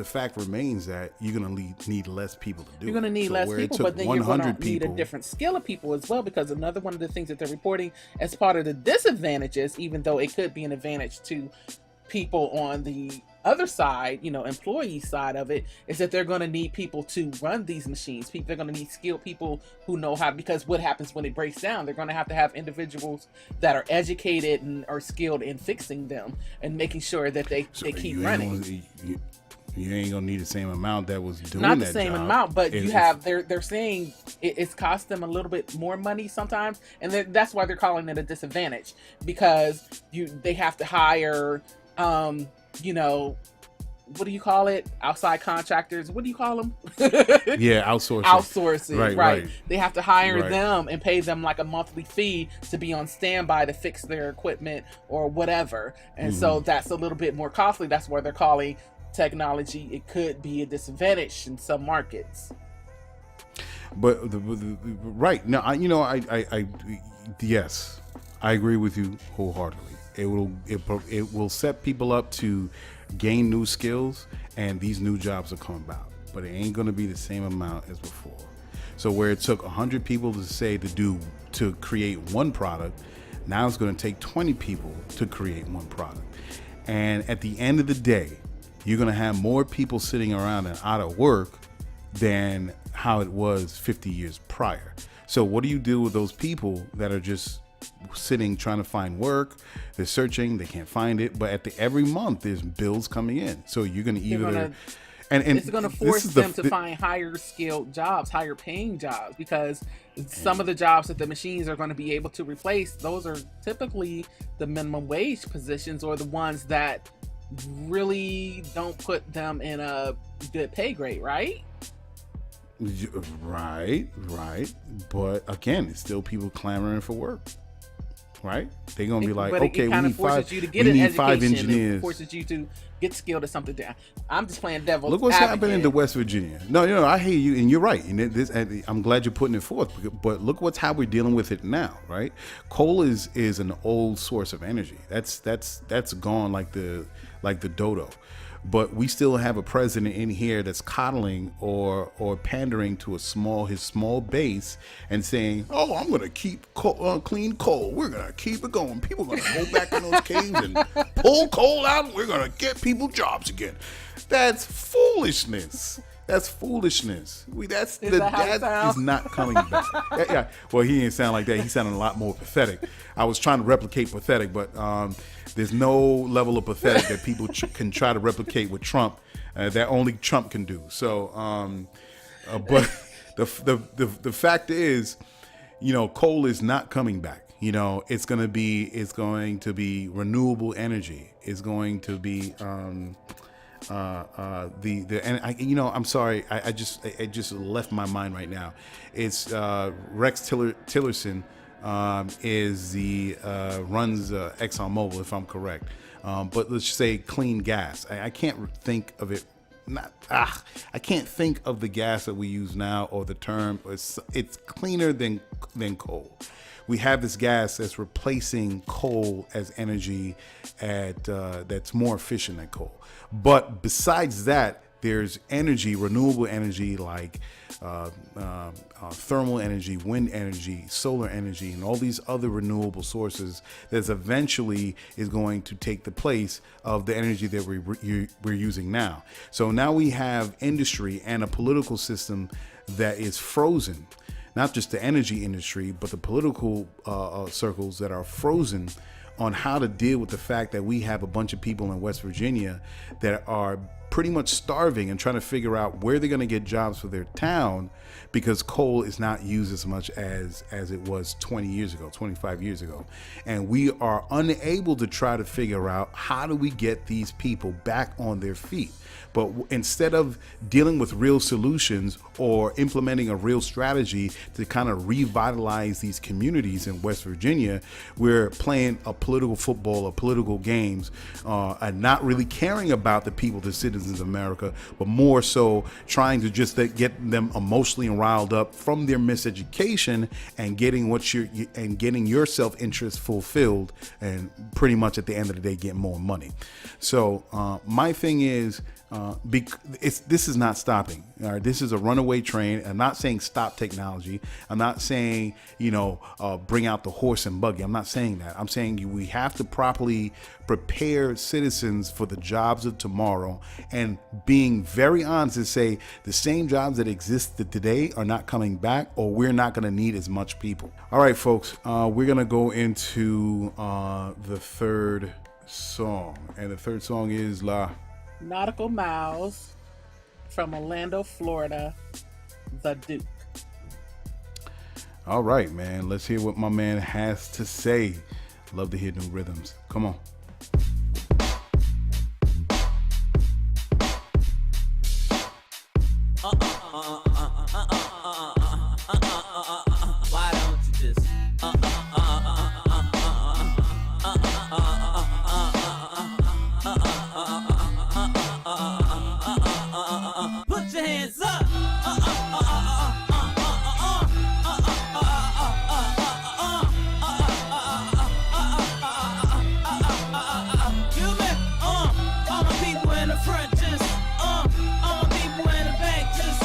fact remains that you're going to need less people to do it.
You're going to need less people, but then you're going to need a different skill of people as well, because another one of the things that they're reporting as part of the disadvantages, even though it could be an advantage to people on the other side, employee side of it, is that they're going to need people to run these machines. They're going to need skilled people who know how, because what happens when it breaks down, they're going to have individuals that are educated and are skilled in fixing them and making sure that they keep running.
You ain't gonna need the same amount that was doing
not
that
the same
job.
amount, but they're saying it's cost them a little bit more money sometimes, and that's why they're calling it a disadvantage, because they have to hire what do you call it? Outside contractors. What do you call them?
Yeah, outsourcing.
Right. They have to hire them and pay them like a monthly fee to be on standby to fix their equipment or whatever. And so that's a little bit more costly. That's why they're calling technology, it could be a disadvantage in some markets.
But right now, yes, I agree with you wholeheartedly. It will set people up to gain new skills, and these new jobs will come about, but it ain't going to be the same amount as before. So where it took 100 people to create one product, now it's going to take 20 people to create one product. And at the end of the day, you're going to have more people sitting around and out of work than how it was 50 years prior. So what do you do with those people that are just sitting trying to find work? They're searching, they can't find it, but every month there's bills coming in. So you're going to
it's going to force them to find higher skilled jobs, higher paying jobs, because some of the jobs that the machines are going to be able to replace, those are typically the minimum wage positions, or the ones that really don't put them in a good pay grade, right?
Right. But again, it's still people clamoring for work, right? They're going to be like, okay, we need five engineers.
It forces you to get skilled at something. I'm just playing devil's
Look what's
advocate.
happening to West Virginia. No, I hear you, and you're right. And I'm glad you're putting it forth. But look how we're dealing with it now, right? Coal is an old source of energy. That's gone like the dodo. But we still have a president in here that's coddling or pandering to his small base and saying, "Oh, I'm going to keep clean coal. We're going to keep it going. People are going to go back in those caves and pull coal out. And we're going to get people jobs again." That's foolishness. That is not coming back. Yeah. Well, he didn't sound like that. He sounded a lot more pathetic. I was trying to replicate pathetic, but there's no level of pathetic that people can try to replicate with Trump that only Trump can do. So, but the fact is, coal is not coming back. It's going to be renewable energy. It's going to be I'm sorry, I just left my mind right now. It's Rex Tillerson is runs ExxonMobil, if I'm correct. But let's say clean gas. I can't think of it. I can't think of the gas that we use now, or the term. It's cleaner than coal. We have this gas that's replacing coal as energy that's more efficient than coal. But besides that, there's energy, renewable energy like thermal energy, wind energy, solar energy, and all these other renewable sources that eventually is going to take the place of the energy that we're using now. So now we have industry and a political system that is frozen. Not just the energy industry, but the political circles that are frozen on how to deal with the fact that we have a bunch of people in West Virginia that are pretty much starving and trying to figure out where they're going to get jobs for their town, because coal is not used as much as it was 20 years ago, 25 years ago. And we are unable to try to figure out how do we get these people back on their feet. But instead of dealing with real solutions or implementing a real strategy to kind of revitalize these communities in West Virginia, we're playing a political football or political games and not really caring about the people, the citizens of America, but more so trying to just get them emotionally riled up from their miseducation and getting getting your self-interest fulfilled, and pretty much at the end of the day get more money. So my thing is, this is not stopping. All right, this is a runaway train. I'm not saying stop technology. I'm not saying bring out the horse and buggy. I'm not saying that. I'm saying we have to properly prepare citizens for the jobs of tomorrow, and being very honest to say the same jobs that existed today are not coming back, or we're not going to need as much people. All right, folks, we're going to go into the third song, and the third song is
Knautical Miles from Orlando, Florida, The Duke.
All right, man. Let's hear what my man has to say. Love to hear new rhythms. Come on.
Why don't you just put your hands up. All my people in the front, just all my people in the back, just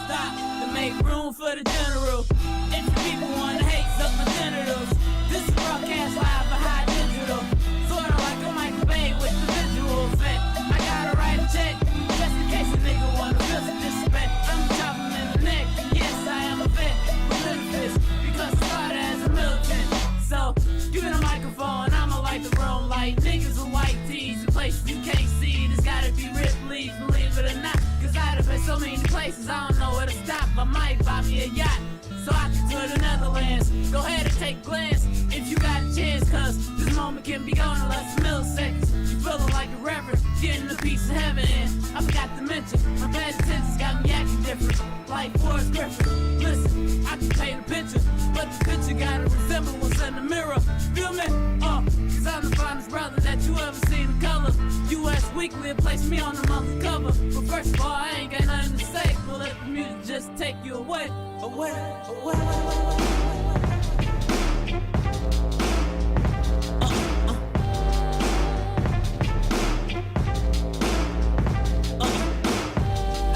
stop to make room for the general. If you people want to hate, suck my genitals. This is broadcast live for high digital, sort of like a microwave with the visual effect. I gotta write a check just in case a nigga wanna feel some disrespect. I'm chopping in the neck. Yes, I am a vet with benefits because I started as a militant. So give me the microphone, I'ma like the room like niggas with white tees in places you can't see. There's gotta be Ripley's, believe it or not, cause I'd have been so many places I don't know where to stop. I might buy me a yacht so I can tour the Netherlands. Go ahead and take a glance if you got a chance, cause this moment can be gone in less than milliseconds. You feeling like a reverend, getting a piece of heaven, and I forgot to mention my bad intentions got me acting different, like Forrest Griffin. Listen, I can paint a picture, but the picture gotta resemble what's in the mirror. Feel me? Cause I'm the finest brother that you ever seen in color. US Weekly placed me on the monthly cover. But first of all, I ain't got nothing to say. But let the music just take you away. I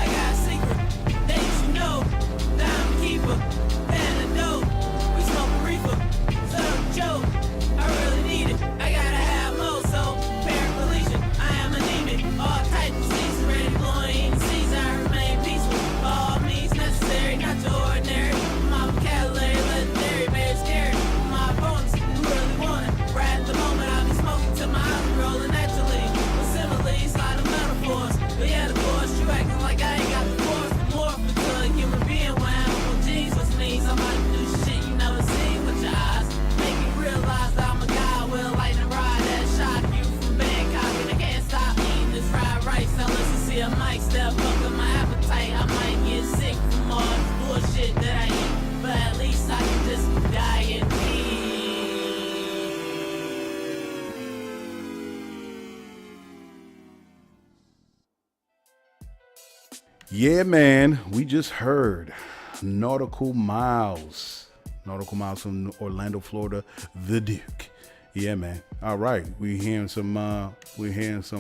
got a secret that you should know. That I'm a keeper, antidote. We smoke reefer, so don't joke. I really need it. I gotta have more, so paraplegia. I am anemic. All types of diseases, ready blowing seas. I remain peaceful. All means necessary, not your ordinary. My vocabulary legendary, very scary. My opponents who really want it. Right at the moment, I'll be smoking till my eyes are rolling naturally. With similes, a lot of metaphors. But yeah, of course, you acting like I ain't got the force. More to a human being when animal genes, which means I'm about to do shit you never seen with your eyes. Make you realize that I'm a guy with a lightning rod that shot you from Bangkok, and I can't stop eating this fried rice. Now listen, see, I might step up in my appetite. I might get sick from all this bullshit that I eat, but at least I can just die in peace.
Yeah, man, we just heard Knautical Miles from Orlando, Florida, The Duke. Yeah, man. All right, we're hearing a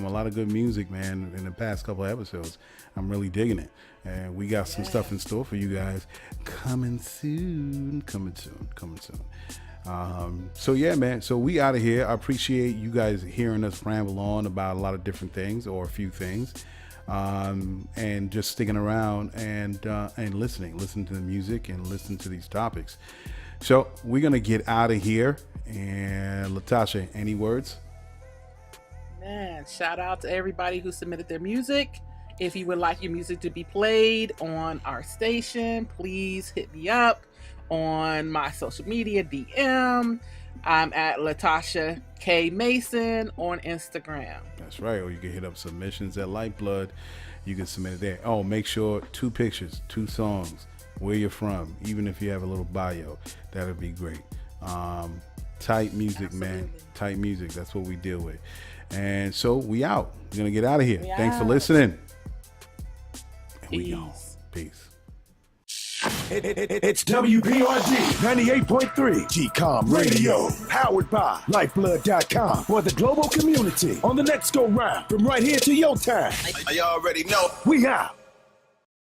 lot of good music, man, in the past couple of episodes. I'm really digging it, and we got some stuff in store for you guys coming soon. So yeah, man. So we out of here. I appreciate you guys hearing us ramble on about a lot of different things or a few things, and just sticking around and listen to the music and listen to these topics. So we're gonna get out of here. And Latasha, any words?
Man, shout out to everybody who submitted their music. If you would like your music to be played on our station, please hit me up on my social media DM. I'm at Latasha K Mason on Instagram.
That's right. Or you can hit up submissions at Lyfeblood. You can submit it there. Oh, make sure 2 pictures, 2 songs, where you're from, even if you have a little bio. That would be great. Tight music, absolutely, man. Tight music. That's what we deal with. And so we out. We're going to get out of here. Thanks for listening. And we go. Peace.
It's WPRD 98.3 GCOM Radio, powered by Lyfeblood.com for the global community. On the next go round, from right here to your town.
You already know.
We out.